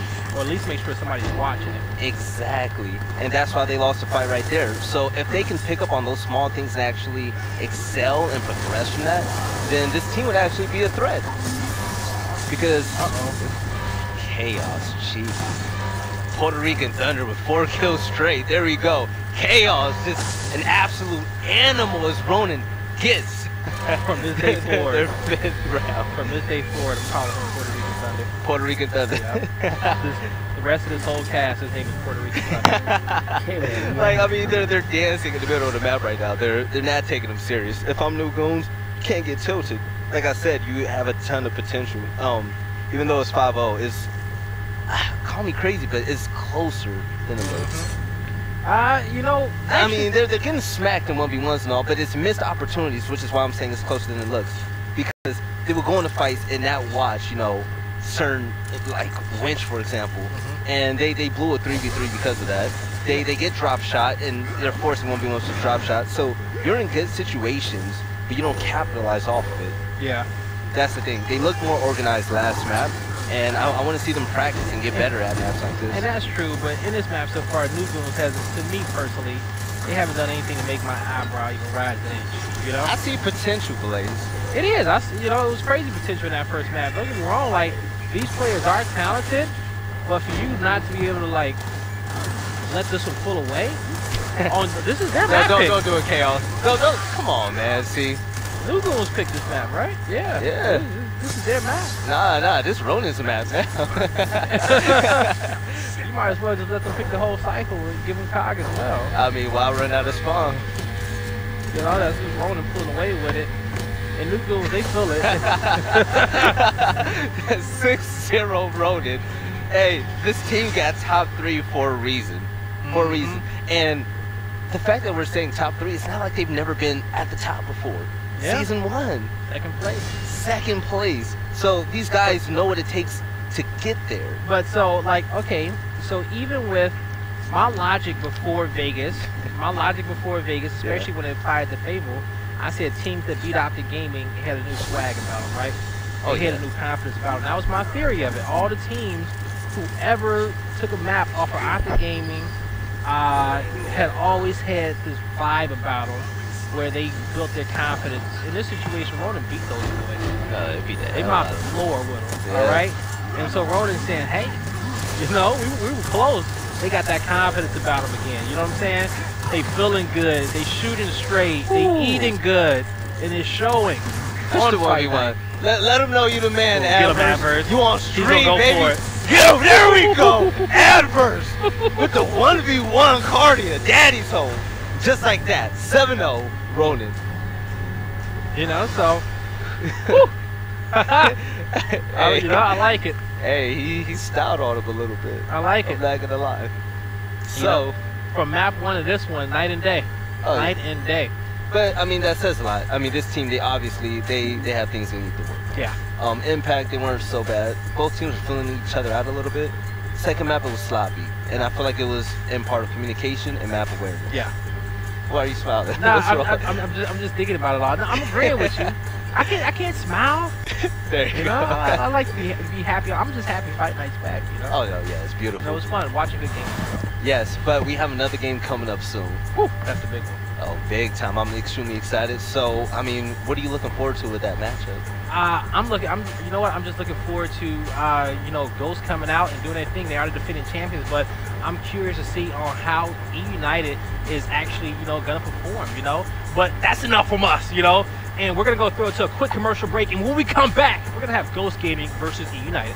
at least make sure somebody's watching it. Exactly, and that's why they lost the fight right there. So if they can pick up on those small things and actually excel and progress from that, then this team would actually be a threat. Because chaos, jeez. Puerto Rican Thunder with 4 kills straight. There we go. Chaos, just an absolute animal as Ronin gets. From this day forward. Their 5th round. From this day forward, I'm calling him Puerto Rican Thunder. Puerto Rican Thunder. Yeah. The rest of this whole cast, his name is Puerto Rican Thunder. Like, I mean, they're dancing in the middle of the map right now. They're not taking them serious. If I'm New Goons, you can't get tilted. Like I said, you have a ton of potential. Even though it's 5-0, it's call me crazy, but it's closer than it looks. I mean, they're getting smacked in 1v1s and all, but it's missed opportunities, which is why I'm saying it's closer than it looks. Because they will go into fights and not watch, certain, like Winch, for example, and they blew a 3v3 because of that. They get drop shot, and they're forcing 1v1s to drop shot. So you're in good situations, but you don't capitalize off of it. Yeah. That's the thing. They look more organized last map. And I want to see them practice and get better at maps like this. And that's true, but in this map so far, New Goons hasn't, to me personally, they haven't done anything to make my eyebrow even rise an inch, I see potential, Blaze. It is. It was crazy potential in that first map. Don't get me wrong, like, these players are talented, but for you not to be able to, like, let this one pull away, this is their map pick. Don't do it, Chaos. Don't, come on, man, see. New Goons picked this map, right? Yeah. Yeah. This is their map. Nah, this Ronin's a map now. You might as well just let them pick the whole cycle and give them cog as well. I mean, why run out of spawn? That's just Ronin pulling away with it. And New Goons, they feel it. 6-0 Ronin. Hey, this team got top 3 for a reason. For a reason. And the fact that we're saying top 3, it's not like they've never been at the top before. Yeah. Season 1. Second place. So these guys know what it takes to get there. But so, like, okay, so even with my logic before Vegas, especially when it applied to Fable, I said teams that beat Optic Gaming had a new swag about them, right? They had a new confidence about them. That was my theory of it. All the teams who ever took a map off of Optic Gaming had always had this vibe about them, where they built their confidence. In this situation, Ronin beat those boys. They beat that. They mopped the floor with them, yeah. all right? And so Ronin's saying, hey, we were close. They got that confidence about them again. You know what I'm saying? They feeling good. They shooting straight. They eating good. And it's showing. Push the 1v1. Let them know you the man, Adverse. You on stream, go baby. for it. Yo, there we go. Adverse with the 1v1 cardio. Daddy's home. Just like that. 7-0. Ronin. So hey, I like it. Hey, he styled on him a little bit. I like it. I'm not gonna lie. So from map 1 to this one, night and day. Night and day. But I mean, that says a lot. I mean, this team, they obviously they have things they need to work. Yeah. Impact, they weren't so bad. Both teams were filling each other out a little bit. Second map, it was sloppy, and I feel like it was in part of communication and map awareness. Yeah. Why are you smiling? No, I'm just thinking about it all. No, I'm agreeing with you. I can't smile. There you go. I like to be happy. I'm just happy Fight Night's back. Oh no, yeah, it's beautiful. It was fun watching good games. Yes, but we have another game coming up soon. Whew, that's the big one. Oh, big time! I'm extremely excited. So, I mean, what are you looking forward to with that matchup? I'm just looking forward to Ghost coming out and doing their thing. They are the defending champions, but I'm curious to see on how Eunited is actually gonna perform. But that's enough from us. And we're going to go through it to a quick commercial break. And when we come back, we're going to have Ghost Gaming versus Eunited.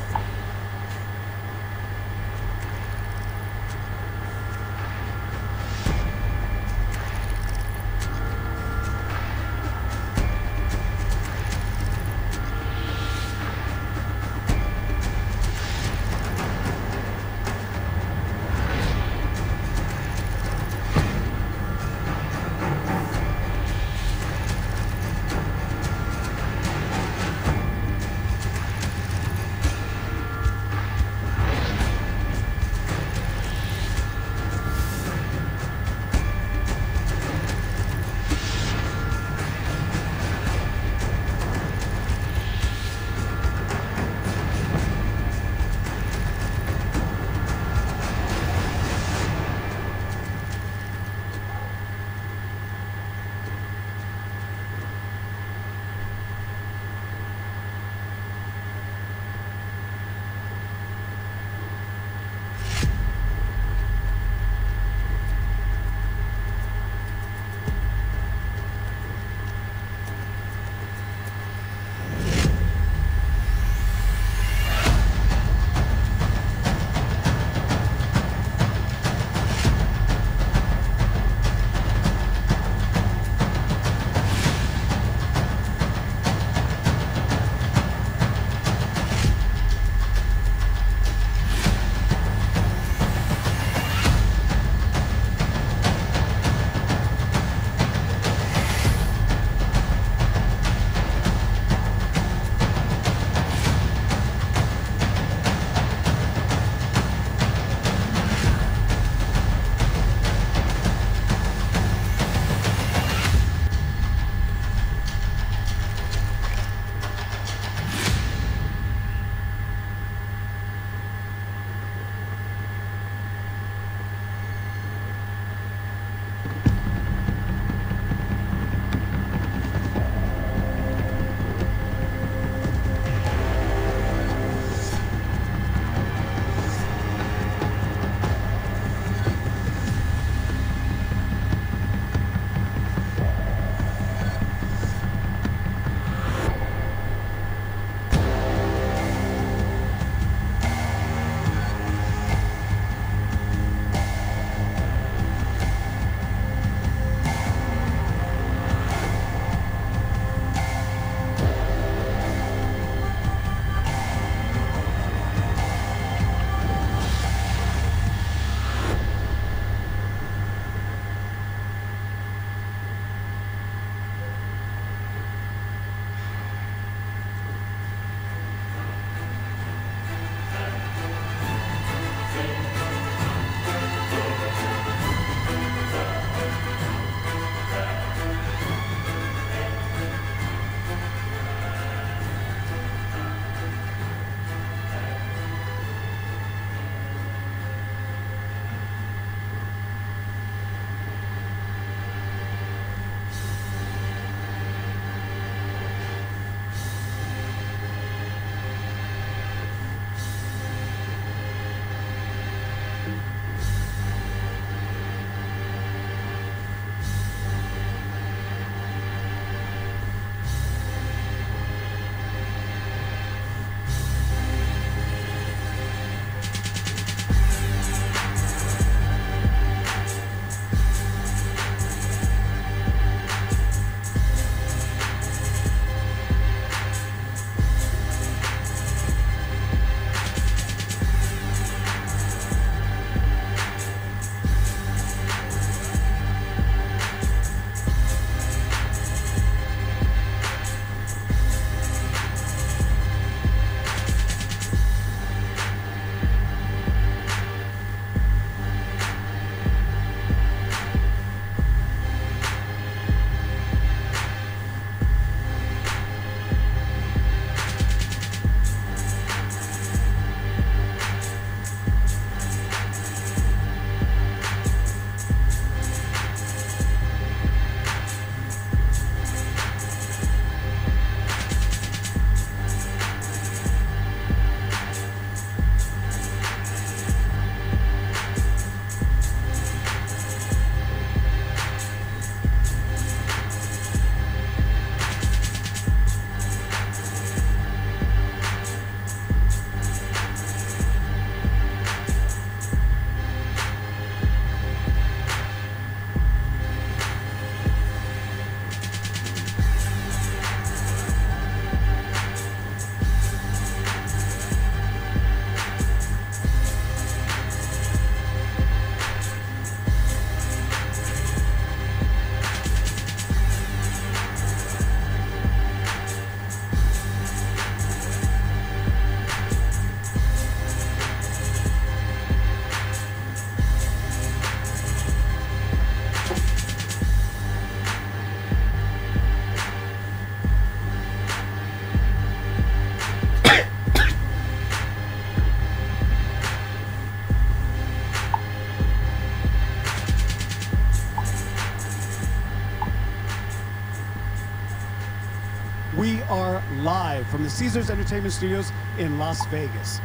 We are live from the Caesars Entertainment Studios in Las Vegas.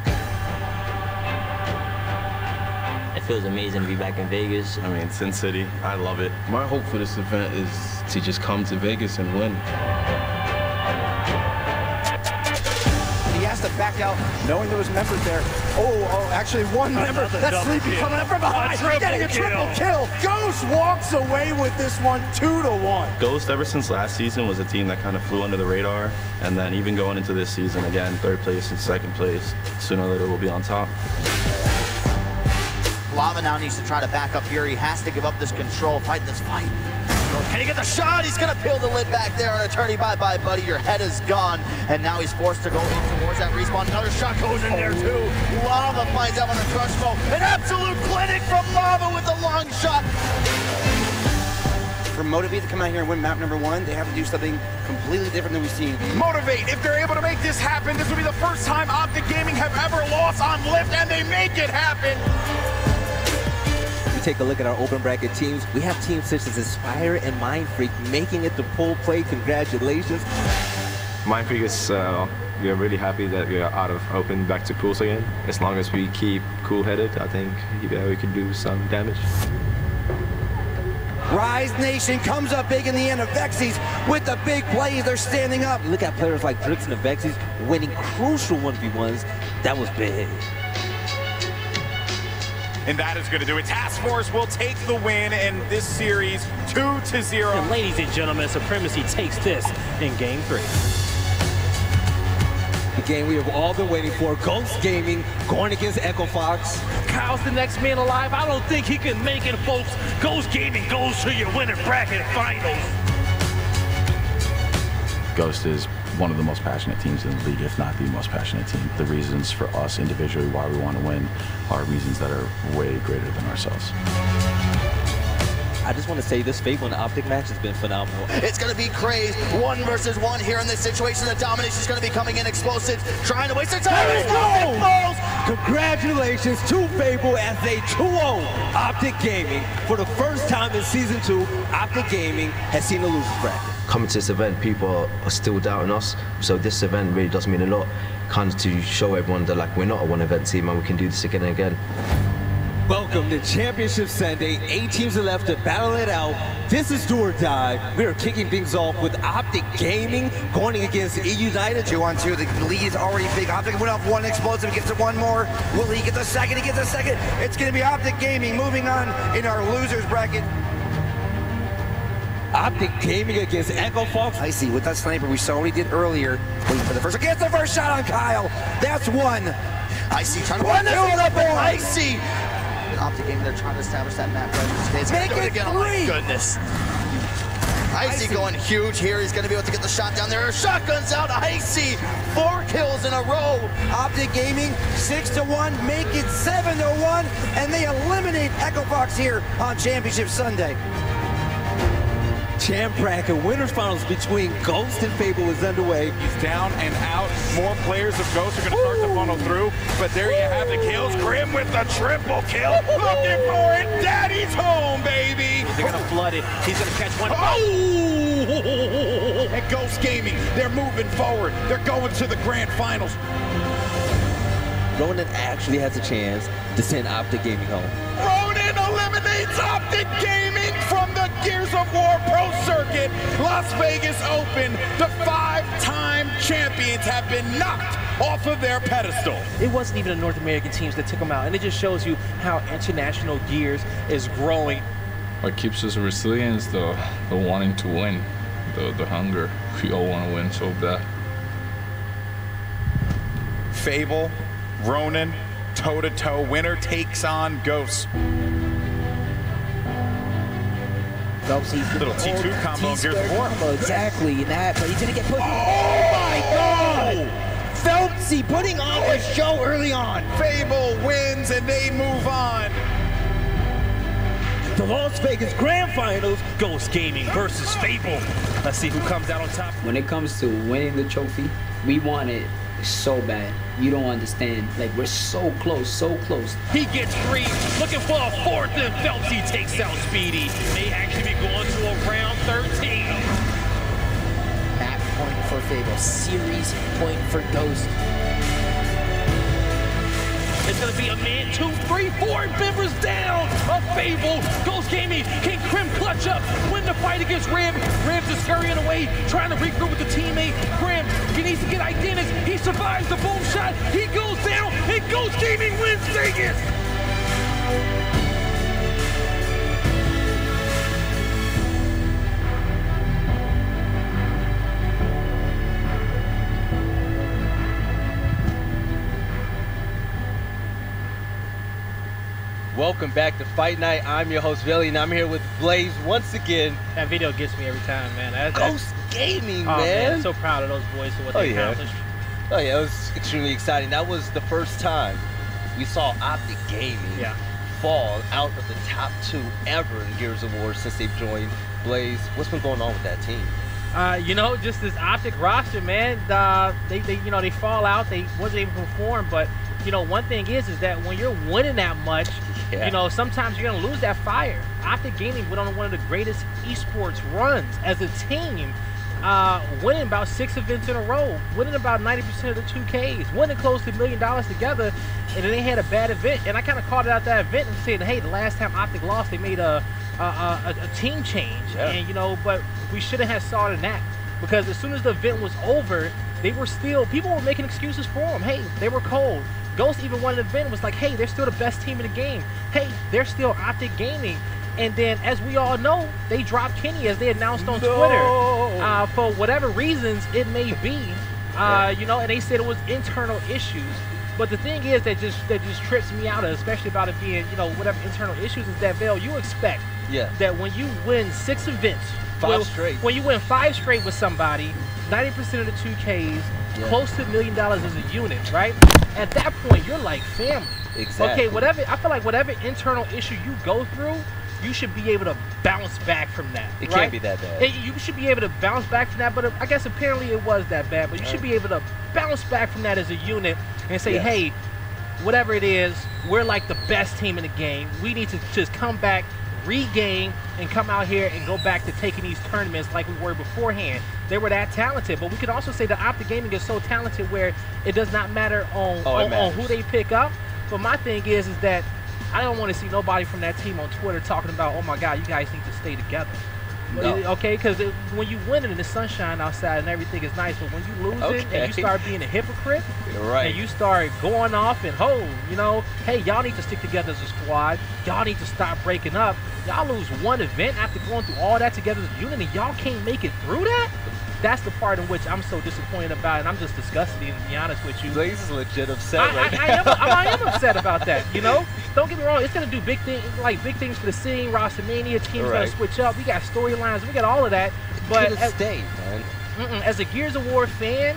It feels amazing to be back in Vegas. I mean, Sin City, I love it. My hope for this event is to just come to Vegas and win. He has to back out, knowing there was members there. Oh, actually one member. That's Sleepy coming up from behind, getting a triple kill. Ghost walks away with this one 2-1. Ghost, ever since last season, was a team that kind of flew under the radar. And then even going into this season, again, 3rd place and 2nd place, sooner or later we'll be on top. Lava now needs to try to back up here. He has to give up this control, fighting this fight. Can he get the shot? He's gonna peel the lid back there on attorney. Bye-bye, buddy. Your head is gone. And now he's forced to go in towards that respawn. Another shot goes in there too. Lava finds out on the crush foe. An absolute clinic from Lava with a long shot. For Motivate to come out here and win map #1, they have to do something completely different than we've seen. Motivate, if they're able to make this happen, this will be the first time Optic Gaming have ever lost on Lift, and they make it happen. Take a look at our open bracket teams. We have teams such as Aspire and Mindfreak making it to pool play. Congratulations. Mindfreak is, we are really happy that we are out of open back to pools again. As long as we keep cool-headed, I think we can do some damage. Rise Nation comes up big in the end of Vexies with the big plays. They're standing up. Look at players like Drix and the Vexies winning crucial 1v1s. That was big. And that is going to do it. Task Force will take the win in this series 2-0. And ladies and gentlemen, Supremacy takes this in Game 3. The game we have all been waiting for. Ghost Gaming going against Echo Fox. Kyle's the next man alive. I don't think he can make it, folks. Ghost Gaming goes to your winning bracket finals. Ghost is one of the most passionate teams in the league, if not the most passionate team. The reasons for us individually why we want to win are reasons that are way greater than ourselves. I just want to say this Fable and Optic match has been phenomenal. It's going to be crazed. 1 versus 1 here in this situation. The domination is going to be coming in explosive, trying to waste their time. Let's go! Congratulations to Fable as they 2-0 Optic Gaming. For the first time in Season 2, Optic Gaming has seen a losers bracket. Coming to this event, people are still doubting us, so this event really does mean a lot, kind of to show everyone that like we're not a one-event team and we can do this again and again. Welcome to Championship Sunday. 8 teams are left to battle it out. This is do or die. We are kicking things off with Optic Gaming going against Eunited. 2-on-2. The lead is already big. Optic went off one explosive. He gets it one more. Will he get the second? He gets the second. It's going to be Optic Gaming moving on in our losers bracket. Optic Gaming against Echo Fox. Icy with that sniper we saw what he did earlier. Waiting for the first. Gets the first shot on Kyle. That's one. Icy trying to win this one. Icy. Optic Gaming, they're trying to establish that map presence. Make it again. Oh my goodness. Icy going huge here. He's going to be able to get the shot down there. Shotguns out. Icy. 4 kills in a row. Optic Gaming 6-1. Make it 7-1. And they eliminate Echo Fox here on Championship Sunday. Champ bracket winners finals between Ghost and Fable is underway. He's down and out. More players of Ghost are going to start to funnel through. But there you have the kills. Grim with the triple kill. Looking for it. Daddy's home, baby. They're going to flood it. He's going to catch one. Oh! And Ghost Gaming, they're moving forward. They're going to the grand finals. Ronin actually has a chance to send Optic Gaming home. Ronin eliminates Optic Gaming from the Gears of War Pro Circuit. Las Vegas Open, the 5-time champions have been knocked off of their pedestal. It wasn't even the North American teams that took them out, and it just shows you how international Gears is growing. What keeps us resilient is the wanting to win, the hunger. We all want to win so bad. Fable, Ronin, toe-to-toe. Winner takes on Ghost. Little T2 combo in Gears of War. Exactly, that, but he's gonna get put. Oh my God! Phelpsy putting on a show early on. Fable wins and they move on. The Las Vegas Grand Finals, Ghost Gaming versus Fable. Let's see who comes out on top. When it comes to winning the trophy, we want it so bad. You don't understand. Like, we're so close, so close. He gets free, looking for a 4th, and Phelpsy takes out Speedy. May actually be going to a round 13. That point for Fable. Series point for Ghost. It's gonna be a man, 2, 3, 4, and Bivers down. A Fable. Ghost Gaming. Can Krim clutch up? Win the fight against Rib. Ribs is scurrying away, trying to regroup with the teammate. Krim, he needs to get Identis. He survives the boom shot. He goes down, and Ghost Gaming wins Vegas. Welcome back to Fight Night. I'm your host, Billy, and I'm here with Blaze once again. That video gets me every time, man. Ghost Gaming, oh, man. I'm so proud of those boys for what they accomplished. Oh, yeah, it was extremely exciting. That was the first time we saw Optic Gaming fall out of the top 2 ever in Gears of War since they've joined. Blaze, what's been going on with that team? You know, just this Optic roster, man. They fall out. They wasn't able to perform, but you know, one thing is that when you're winning that much, you know, sometimes you're gonna lose that fire. Optic Gaming went on one of the greatest esports runs as a team, winning about 6 events in a row, winning about 90% of the 2Ks, winning close to $1 million together, and then they had a bad event. And I kind of called it out that event and said, hey, the last time Optic lost, they made a team change, and you know, but we shouldn't have saw it in that, because as soon as the event was over, they were still, people were making excuses for them. Hey, they were cold. Ghost even won an event, was like, hey, they're still the best team in the game. Hey, they're still Optic Gaming. And then, as we all know, they dropped Kenny, as they announced on Twitter, for whatever reasons it may be. You know, and they said it was internal issues. But the thing is that just trips me out, especially about it being, you know, whatever internal issues, is that, Vale, you expect that when you win 6 events, 5 straight, when you win 5 straight with somebody, 90% of the 2Ks, close to $1 million as a unit, right? At that point, you're like family. Exactly. Okay, I feel like whatever internal issue you go through, you should be able to bounce back from that. It can't be that bad. You should be able to bounce back from that, but I guess apparently it was that bad. But you should be able to bounce back from that as a unit and say, hey, whatever it is, we're like the best team in the game. We need to just come back, regain, and come out here and go back to taking these tournaments like we were beforehand. They were that talented, but we could also say that Optic Gaming is so talented where it does not matter on who they pick up. But my thing is that I don't want to see nobody from that team on Twitter talking about, oh my God, you guys need to stay together. No. Okay, because when you win it and the sunshine outside and everything is nice, but when you lose it and you start being a hypocrite, and you start going off and, you know, hey, y'all need to stick together as a squad. Y'all need to stop breaking up. Y'all lose one event after going through all that together as a unit, and y'all can't make it through that? That's the part in which I'm so disappointed about, and I'm just disgusted, to be honest with you. Blaze is legit upset I am upset about that, you know? Don't get me wrong, it's going to do big things for the scene. Rostermania, team's going to switch up. We got storylines, we got all of that. But as a Gears of War fan,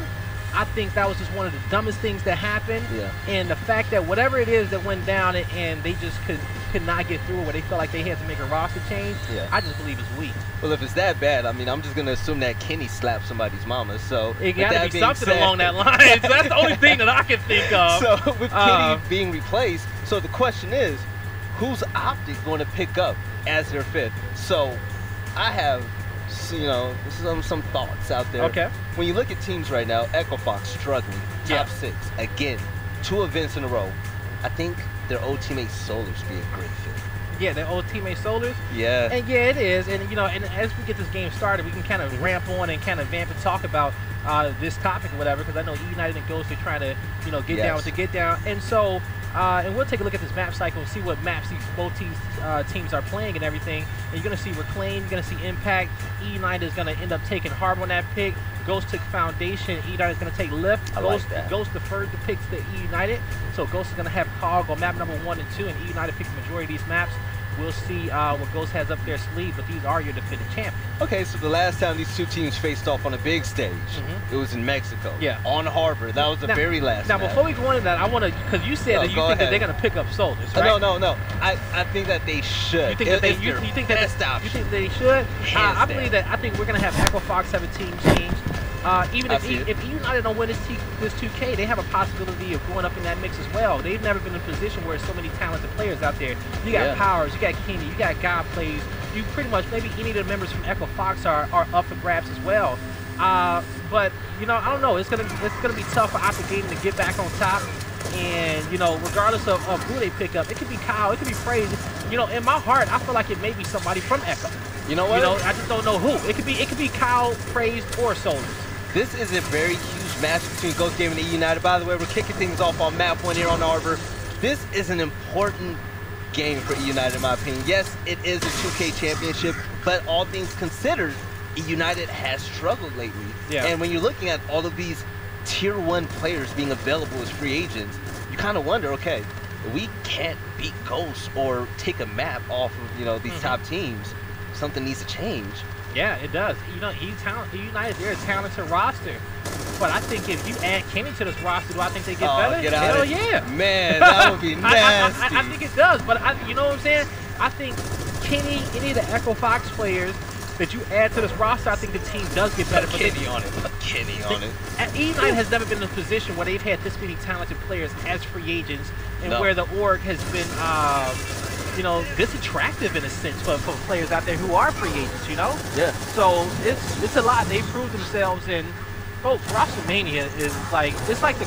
I think that was just one of the dumbest things that happened. And the fact that whatever it is that went down and they just could not get through it, where they felt like they had to make a roster change, I just believe it's weak. Well, if it's that bad, I mean, I'm just going to assume that Kenny slapped somebody's mama. So it got to be something along that line. So that's the only thing that I can think of. So with Kenny being replaced, so the question is, who's Optic going to pick up as their 5th? So I have, you know, some thoughts out there. Okay. When you look at teams right now, Echo Fox struggling, top 6 again, 2 events in a row. I think their old teammate Solars be a great fit. Yeah, their old teammate Solars. Yeah. And yeah, it is. And you know, and as we get this game started, we can kind of ramp on and kind of vamp and talk about this topic or whatever, because I know Eunited and Ghost are trying to, you know, get down with the get down. And so, and we'll take a look at this map cycle and see what maps both teams are playing and everything. And you're going to see Reclaim, you're going to see Impact. Eunited is going to end up taking Harbor on that pick. Ghost took Foundation. Eunited is going to take Lift. Ghost deferred the picks to Eunited. So Ghost is going to have COG on map number 1 and 2, and Eunited picked the majority of these maps. We'll see what Ghost has up their sleeve, but these are your defending champions. Okay, so the last time these 2 teams faced off on a big stage, it was in Mexico. Yeah. On Harbor. That was the very last Now, match. before we go into that, I want to, because you said that you think that they're going to pick up Solars, right? No. I think that they should. You think that they should? I believe that. I think we're going to have Echo Fox have a team change. Even if United don't win this 2K, they have a possibility of going up in that mix as well. They've never been in a position where there's so many talented players out there. You got Powers, you got Kenny, you got God Plays. You pretty much, maybe any of the members from Echo Fox are up for grabs as well. But you know, I don't know. It's gonna be tough for Optic Gaming to get back on top. And you know, regardless of who they pick up, it could be Kyle, it could be Praise. You know, in my heart, I feel like it may be somebody from Echo. You know what? You know, I just don't know who. It could be Kyle, Praise, or Soldiers. This is a very huge match between Ghost Gaming and Eunited. By the way, we're kicking things off on map 1 here on Arbor. This is an important game for Eunited, in my opinion. Yes, it is a 2K championship, but all things considered, Eunited has struggled lately. Yeah. And when you're looking at all of these tier 1 players being available as free agents, you kind of wonder, okay, we can't beat Ghost or take a map off of, you know, these top teams. Something needs to change. Yeah, it does. You know, United, they're a talented roster. But I think if you add Kenny to this roster, do I think they get better? Get out Hell of yeah. Man, that would be nasty. I think it does. But you know what I'm saying? I think Kenny, any of the Echo Fox players that you add to this roster, I think the team does get better. Put Kenny on it. United has never been in a position where they've had this many talented players as free agents, and where the org has been, you know, this attractive in a sense for players out there who are free agents, you know? Yeah. So it's a lot. They proved themselves, and folks, WrestleMania is like, it's like the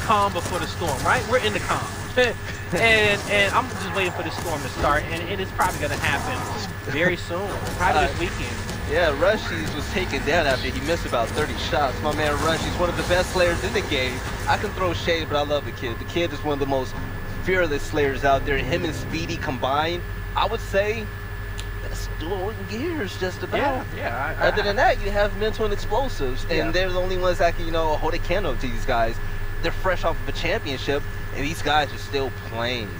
calm before the storm, right? We're in the calm. and I'm just waiting for the storm to start, and it's probably going to happen very soon, probably this weekend. Yeah, Rushies was taken down after he missed about 30 shots. My man Rushies, one of the best slayers in the game. I can throw shade, but I love the kid. The kid is one of the most fearless slayers out there. Him and Speedy combined, I would say, best duo in Gears, just about. Yeah. Other than that, you have Mental and Explosives, and they're the only ones that can, you know, hold a candle to these guys. They're fresh off of a championship, and these guys are still playing.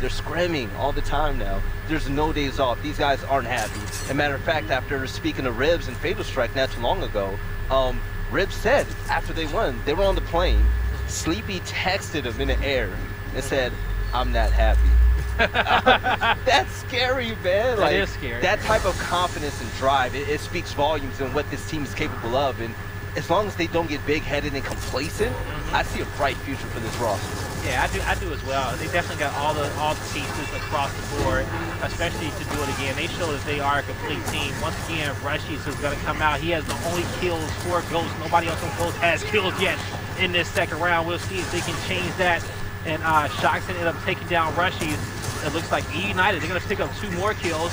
They're scrimming all the time now. There's no days off. These guys aren't happy. As a matter of fact, after speaking to Ribs and Fatal Strike not too long ago, Ribs said after they won, they were on the plane. Sleepy texted him in the air and said, "I'm not happy." That's scary, man. That is scary. That type of confidence and drive, it speaks volumes in what this team is capable of. And as long as they don't get big-headed and complacent, I see a bright future for this roster. Yeah, I do as well. They definitely got all the pieces across the board, especially to do it again. They show that they are a complete team. Once again, Rushies is going to come out. He has the only kills for Ghost. Nobody else on Ghost has kills yet in this second round. We'll see if they can change that. And Shoxon ended up taking down Rushies. It looks like United, they're going to pick up 2 more kills.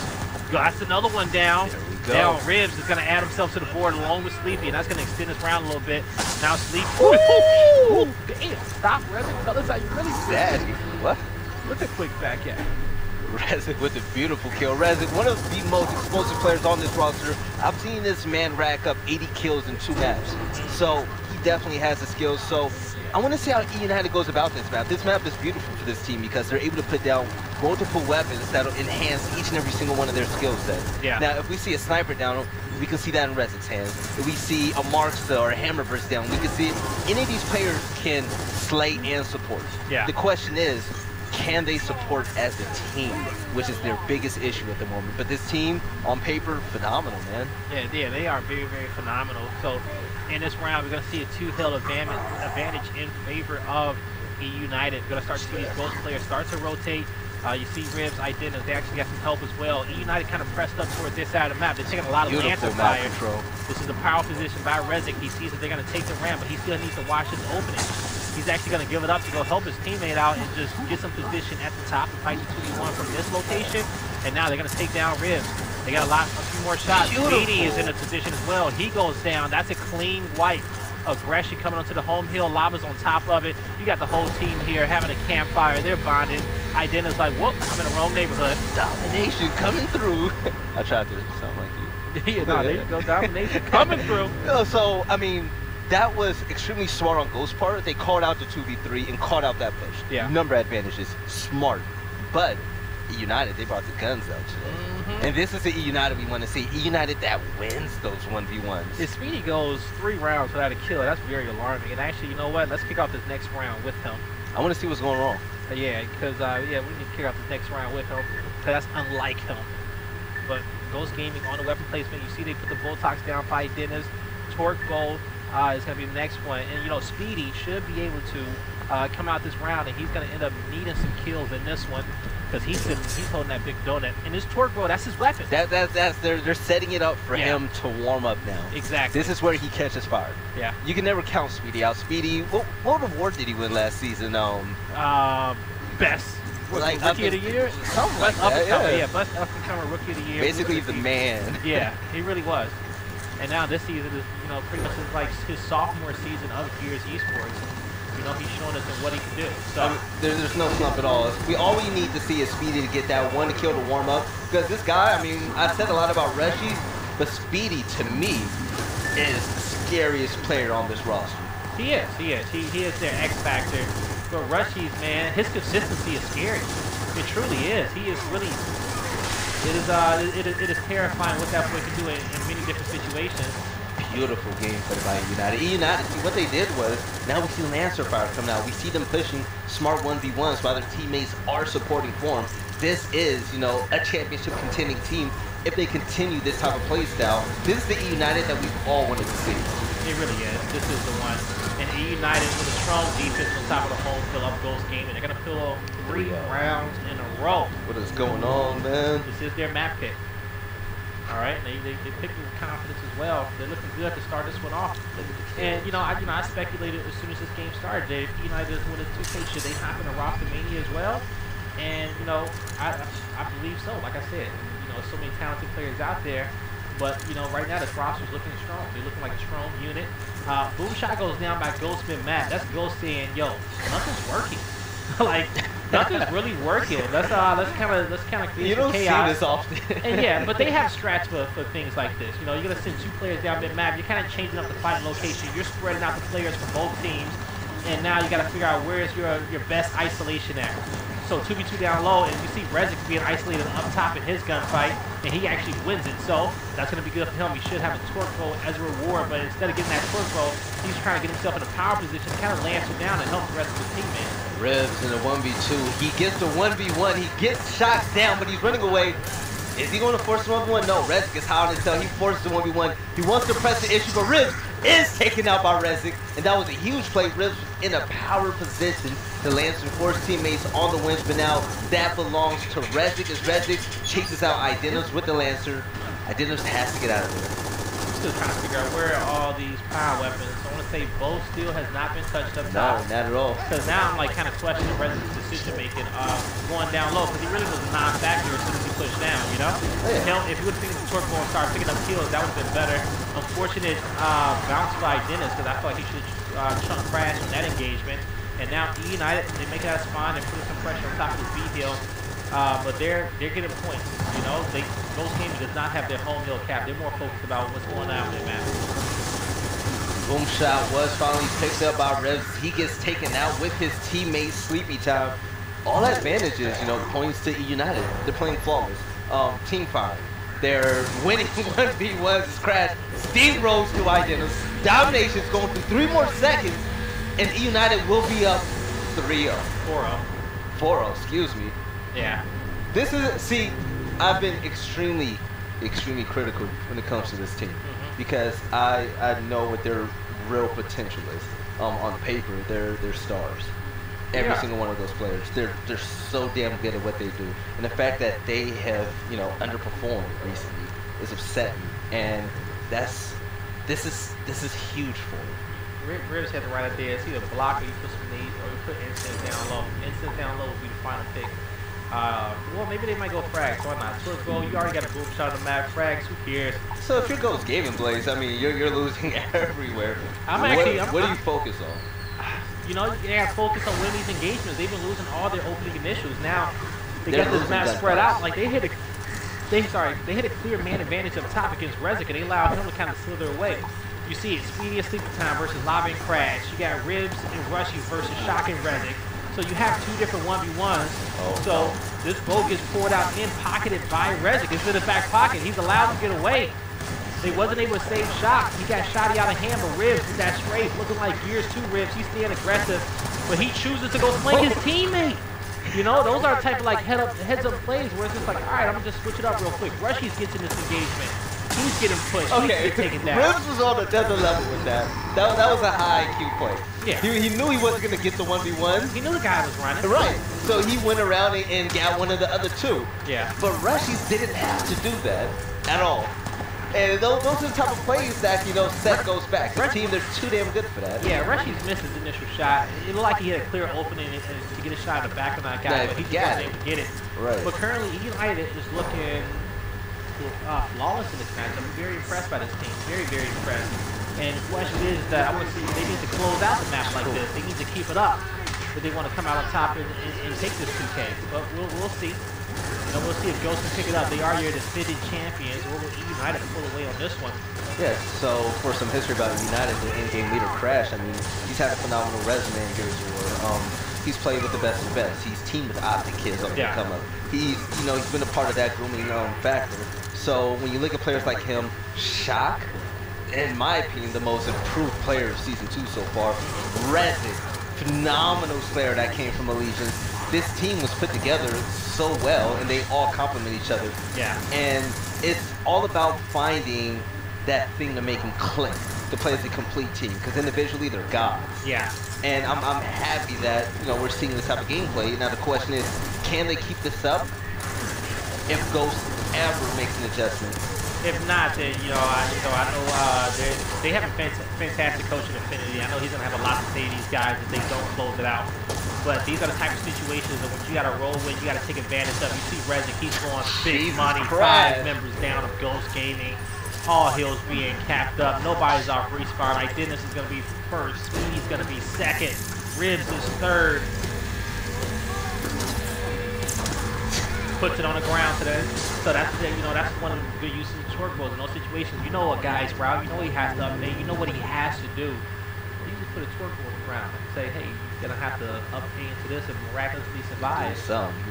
That's another one down. Now Ribs is going to add himself to the board along with Sleepy, and that's going to extend this round a little bit. Now Sleepy. Ooh, damn. Stop, Resin. Tell us how you really sad. What? What's a quick back at? Resin with a beautiful kill. Resin, one of the most explosive players on this roster. I've seen this man rack up 80 kills in 2 maps. So he definitely has the skills. So I want to see how United goes about this map. This map is beautiful for this team because they're able to put down multiple weapons that'll enhance each and every single one of their skill sets. Yeah. Now, if we see a sniper down, we can see that in Resin's hands. If we see a Markster or a Hammer Burst down, we can see it. Any of these players can slay and support. Yeah. The question is, can they support as a team, which is their biggest issue at the moment. But this team, on paper, phenomenal, man. Yeah, they are very, very phenomenal. So in this round, we're going to see a 2-hill advantage in favor of United. We're going to start to see these Ghost players start to rotate. You see Ribs, Identity, they actually got some help as well. United kind of pressed up toward this side of the map. They're taking a lot of lantern fire. This is a powerful position by Rezik. He sees that they're going to take the ramp, but he still needs to watch his opening. He's actually going to give it up to go help his teammate out and just get some position at the top and fight the 2v1 from this location. And now they're going to take down Ribs. They got a few more shots. Speedy is in a position as well. He goes down. That's a clean wipe. Aggression coming onto the home hill. Lava's on top of it. You got the whole team here having a campfire. They're bonding. Identity's like, whoop, I'm in the wrong neighborhood. Domination coming through. I tried to sound like you. Yeah, no, there you go. Domination coming through. So, I mean, that was extremely smart on Ghost's part. They called out the 2v3 and called out that push. Yeah. Number advantages. Smart. But United, they brought the guns out today. And this is the United we want to see. United that wins those 1v1s. If Speedy goes 3 rounds without a kill, that's very alarming. And actually, you know what? Let's kick off this next round with him. I want to see what's going wrong. Yeah, because we need to kick off this next round with him. Because that's unlike him. But Ghost Gaming on the weapon placement. You see they put the Botox down by Dennis. Torque Bolt is going to be the next one. And, you know, Speedy should be able to come out this round, and he's going to end up needing some kills in this one. because he's holding that big donut. And his torque roll, that's his weapon. They're setting it up for him to warm up now. Exactly. This is where he catches fire. Yeah. You can never count Speedy out. Speedy, what award did he win last season? Best. Like rookie of the year? Something like that, yeah. Best up-and-comer rookie of the year. Basically the man. Yeah, he really was. And now this season is, pretty much like his sophomore season of Gears Esports. He's showing us what he can do. So there's no slump at all. All we need to see is Speedy to get that one kill to warm up. Because this guy, I said a lot about Reshi, but Speedy to me is the scariest player on this roster. He is. He is their X factor. But Rushy's, man, his consistency is scary. It truly is. He is really. It is terrifying what that boy can do in many different situations. Beautiful game played by Eunited. Eunited, see what they did was, now we see Lancer Fire come out. We see them pushing smart 1v1s while their teammates are supporting for them. This is, a championship contending team if they continue this type of play style. This is the Eunited that we've all wanted to see. It really is. This is the one. And Eunited with a strong defense on top of the home fill up Ghost game, and they're going to fill up 3 rounds in a row. What is going on, man? This is their map pick. All right, they picked with confidence as well. They're looking good to start this one off. And I speculated as soon as this game started that if United doesn't win a 2K, should they hop in a roster mania as well? And I believe so. Like I said, so many talented players out there. But right now this roster's looking strong. They're looking like a strong unit. Boom shot goes down by Ghostman Matt. That's Ghost saying, "Yo, nothing's working." Like nothing's really working. Let's kind of create some chaos. You don't see this often. And yeah, but they have strats for things like this. You're gonna send 2 players down mid-map. You're kind of changing up the fighting location. You're spreading out the players for both teams, and now you got to figure out where's your best isolation at. So 2v2 down low, and you see Rezik being isolated up top in his gunfight, and he actually wins it. So that's going to be good for him. He should have a torque roll as a reward, but instead of getting that torque roll, he's trying to get himself in a power position, kind of lands him down and help the rest of his teammates. Ribs in a 1v2. He gets the 1v1. He gets shot down, but he's running away. Is he going to force the 1v1? No, Rezik is high on his tail. He forces the 1v1. He wants to press the issue, but Ribs is taken out by Rezik, and that was a huge play. Ribs in a power position to Lancer and force teammates on the winch, but now that belongs to Rezik as Rezik chases out Identims with the Lancer. Identims has to get out of there. I'm still trying to figure out where are all these power weapons. I want to say bow steel has not been touched up top. No, not at all. Because now I'm like kind of questioning Rezik's decision making going down low, because he really was non-factor as soon as he pushed down, If he would have taken the torque ball and started picking up kills, that would have been better. Unfortunate bounce by Dennis, because I feel like he should have chunk crash in that engagement. And now Eunited, they make that spawn and put some pressure on top of the B hill. But they're getting points. Ghost Gaming does not have their home hill cap. They're more focused about what's going on in their map. Boom shot was finally picked up by Revs. He gets taken out with his teammate Sleepy Time. All advantages, points to United. They're playing flawless. Team fire. They're winning 1v1s. It's Crash. Steamrolls through Identims. Domination's going through 3 more seconds. And United will be up 3-0. 4-0. 4-0, excuse me. Yeah. This is, I've been extremely critical when it comes to this team. Because I know what their real potential is. On paper, they're stars. Every single one of those players. They're so damn good at what they do. And the fact that they have, underperformed recently is upsetting. And this is huge for them. Ribs had the right idea. It's either block or you put some nades or you put incense down low. Incense down low would be the final pick. Well, maybe they might go frags. Why not? Torque roll, you already got a boom shot on the map. Frags, who cares? So if your goes Gaming Blaze, you're losing everywhere. What do you focus on? You gotta focus on winning these engagements. They've been losing all their opening initials. Now they got this map spread out. Like they hit a clear man advantage up top against Rezik, and they allowed him to kind of slither away. You see it, Speedy and Sleepy Time versus Lava and Crash. You got Ribs and Rushy versus Shock and Rezik. So you have 2 different 1v1s. So this bow gets poured out and pocketed by Rezik. It's in the back pocket. He's allowed to get away. They wasn't able to save Shock. He got shotty out of hand, but Ribs with that strafe, looking like Gears 2 Ribs. He's staying aggressive, but he chooses to go flank his teammate. Those are the type of heads up plays where it's just like, all right, I'm gonna just switch it up real quick. Rushy gets in this engagement. He's getting pushed. Okay, He's taken down. Ribs was on another level with that. That was a high IQ play. Yeah. He knew he wasn't going to get the 1v1. He knew the guy was running. Right. So he went around and got one of the other two. Yeah. But Rushies didn't have to do that at all. And those are the type of plays that, you know, Seth goes back. The team, they're too damn good for that. Yeah, Rushies missed his initial shot. It looked like he had a clear opening to get a shot in the back of that guy, but he just wasn't able to get it. Right. But currently, Eunited is looking flawless in this match. I'm very impressed by this team. Very, very impressed. And the question is that I want to see they need to close out the match like this. They need to keep it up, but they want to come out on top and take this 2K. But we'll see. You know, we'll see if Ghost can pick it up. They are your defending champions. Or will Eunited pull away on this one? Yeah, so for some history about United, their in-game leader Crash, I mean, he's had a phenomenal resume in Gears of War. He's played with the best of the best. He's teamed with Optic Kids on the come up. He's, you know, he's been a part of that grooming factor. So when you look at players like him, Shock, in my opinion, the most improved player of Season 2 so far. Resin, phenomenal player that came from Allegiance. This team was put together so well, and they all complement each other. Yeah. And it's all about finding that thing to make them click, to play as a complete team, because individually they're gods. Yeah. And I'm happy that, you know, we're seeing this type of gameplay. Now the question is, can they keep this up if Ghost ever makes an adjustment? If not, then I know they have a fantastic coach in Infinity. I know he's gonna have a lot to say to these guys if they don't close it out. But these are the type of situations that when you gotta roll with, you gotta take advantage of. You see Resin keeps going big money, 5 members down of Ghost Gaming. All hills being capped up. Nobody's off respawn. Like Dennis is gonna be first. Speedy's gonna be second. Ribs is third. Puts it on the ground today. So that's that's one of the good uses of short bows in those situations. You know a guy's route. You know he has to update. You know what he has to do. You just put a twerk bow on the ground and say, hey, you're gonna have to update into this and miraculously survive.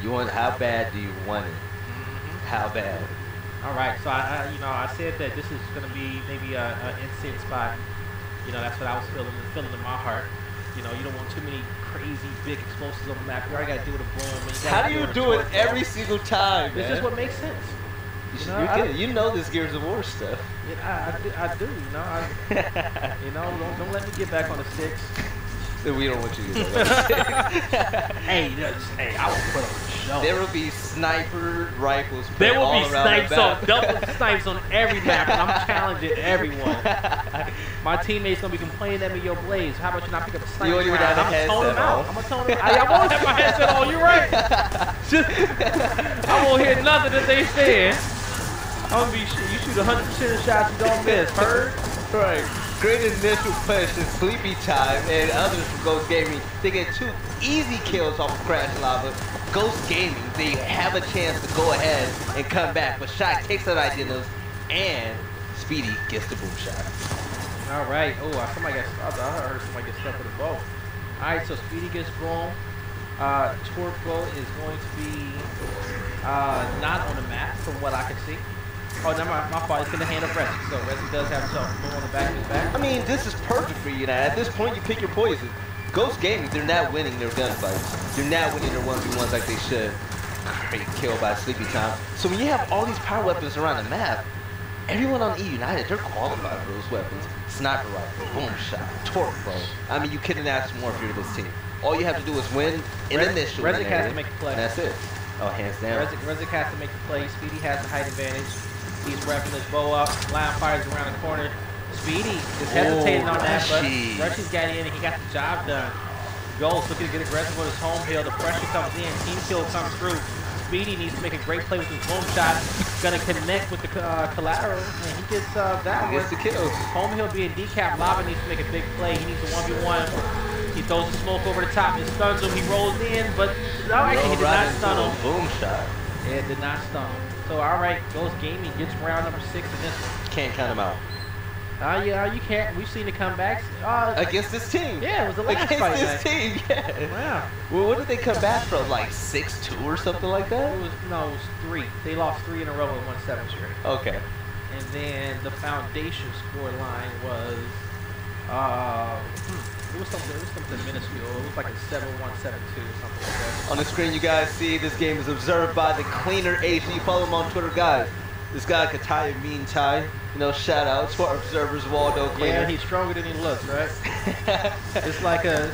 You want how bad do you want it? How bad? All right, so I said that this is going to be maybe an insane spot. You know, that's what I was feeling in my heart. You know, you don't want too many crazy big explosives on the map. You already got to do it a boom. How do you do it every single time, This man? is what makes sense. You know this Gears of War stuff. Yeah, I do. You know, don't let me get back on the 6. We don't want you to get back on the 6. Hey, I will put on the show. There will be sniper rifles. There will be snipes double snipes on every map, and I'm challenging everyone. My teammates gonna be complaining at me, yo, Blaze, how about you not pick up a sniper? You already have a headset on. I'm gonna tone them out. I won't have my headset on. You're right. I won't hear nothing that they saying. I'm gonna be you shoot 100% of shots, you don't miss. Heard? Right. Great initial push in Sleepy Time and others from Ghost Gaming. They get 2 easy kills off of Crash Lava. Ghost Gaming, they have a chance to go ahead and come back, but Shock takes out Ideas and Speedy gets the boom shot. All right. Oh, I heard somebody get stuck with a bow. All right, so Speedy gets boom. Torque bow is going to be not on the map from what I can see. Oh, no, my fault. It's in the hand of Resin. So Resin does have himself boom on the back of his back. I mean, this is perfect for you now. At this point, you pick your poison. Ghost Gaming, they're not winning their gunfights. They're not winning their 1v1s like they should. Great kill by Sleepy Time. So when you have all these power weapons around the map, everyone on Eunited, they're qualified for those weapons. Sniper rifle, boom shot, torque bow. I mean, you couldn't ask more if you're this team. All you have to do is win in initial. Resin has to make the play. And that's it. Oh, hands down. Resin has to make the play. Speedy has the height advantage. He's repping his bow up. Line fires around the corner. Speedy is hesitating on that, but Rushy's got in and he got the job done. Ghost looking to get aggressive with his home hill. The pressure comes in. Team kill comes through. Speedy needs to make a great play with his boom shot. Gonna connect with the collateral, and he gets that. He gets the kills. Home hill being decapped. Lava needs to make a big play. He needs a 1v1. He throws the smoke over the top and stuns him. He rolls in, but actually he did not stun him. Boom shot. Yeah, it did not stun him. So all right, Ghost Gaming gets round number 6 in this one. Can't count him out. Yeah, you can't. We've seen the comebacks. Against this team. Yeah, it was the last fight. Against this team, yeah. Wow. Well, what did they come back from? Like 6-2 or something like that? It was 3. They lost 3 in a row and won 7 straight. Okay. And then the foundation score line was it was something minuscule. It was like a 7-1, 7-2 or something like that. On the screen, you guys see this game is observed by the Cleaner HG. Follow him on Twitter, guys. This guy could tie a mean tie. You know, shout out to our observers, Waldo Cleaner. Yeah, he's stronger than he looks, right? It's like a,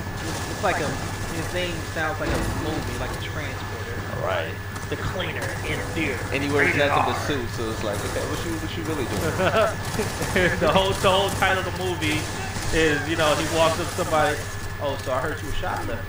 his name sounds like a movie, like a transporter. Right. The cleaner in theater. And he wears nothing but suits, so it's like, okay, what you really doing? the whole title of the movie is, you know, he walks up to somebody. Oh, so I heard you were shoplifting.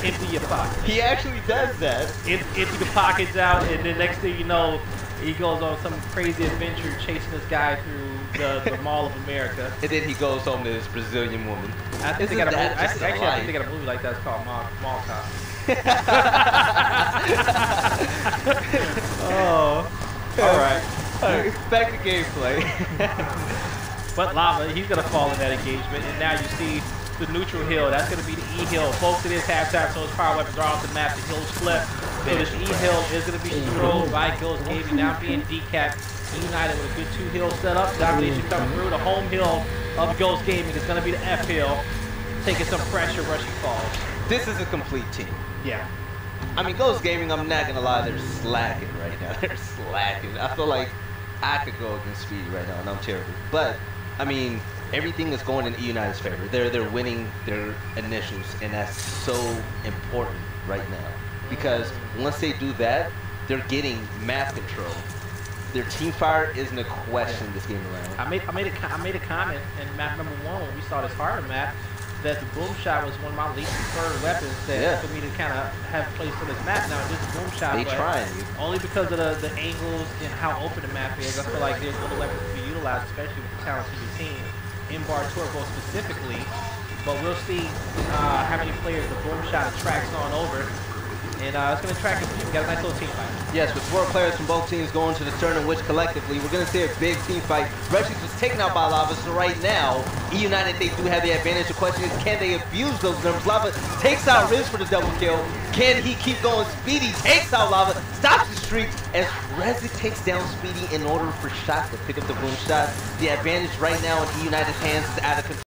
Empty your pocket. He actually does that. Empty the pockets out, and then next thing you know, he goes on some crazy adventure chasing this guy through the Mall of America. And then he goes home to this Brazilian woman. I think they got a movie. I think they got a movie like that. It's called Mall Cop. Oh, all right. Back to gameplay. But Lava, he's gonna fall in that engagement, and now you see the neutral hill. That's gonna be the E hill. Both of this half-tap, so his power weapons are off the map. The hills flip. So this E hill is gonna be controlled by Ghost Gaming, now being decapped. United with a good 2-hill setup. Domination coming through. The home hill of Ghost Gaming is gonna be the F hill, taking some pressure. Rushing falls. This is a complete team. Yeah. I mean, Ghost Gaming, I'm not gonna lie, they're slacking right now. They're slacking. I feel like I could go against Speedy right now, and I'm terrible. But I mean, everything is going in United's favor. They're winning their initials, and that's so important right now. Because once they do that, they're getting map control. Their team fire isn't a question this game around. I made a comment in map number 1 when we saw this harder map that the boom shot was one of my least preferred weapons for me to kind of have placed on this map. Now this boom shot, they trying only because of the angles and how open the map is. I feel like there's other weapons to be utilized, especially with the talents of your team. In Bar Turbo specifically, but we'll see how many players the boom shot attracts on over. And it's going to attract a few. We got a nice little team fight. Yes, with 4 players from both teams going to the turn in which collectively we're going to see a big team fight. Russians was taken out by Lava, so right now, United, they do have the advantage. The question is, can they abuse those numbers? Lava takes out Riz for the double kill. Can he keep going? Speedy takes out Lava, stops the streak as Rezik takes down Speedy in order for Shot to pick up the boom shot. The advantage right now in United's hands is out of control.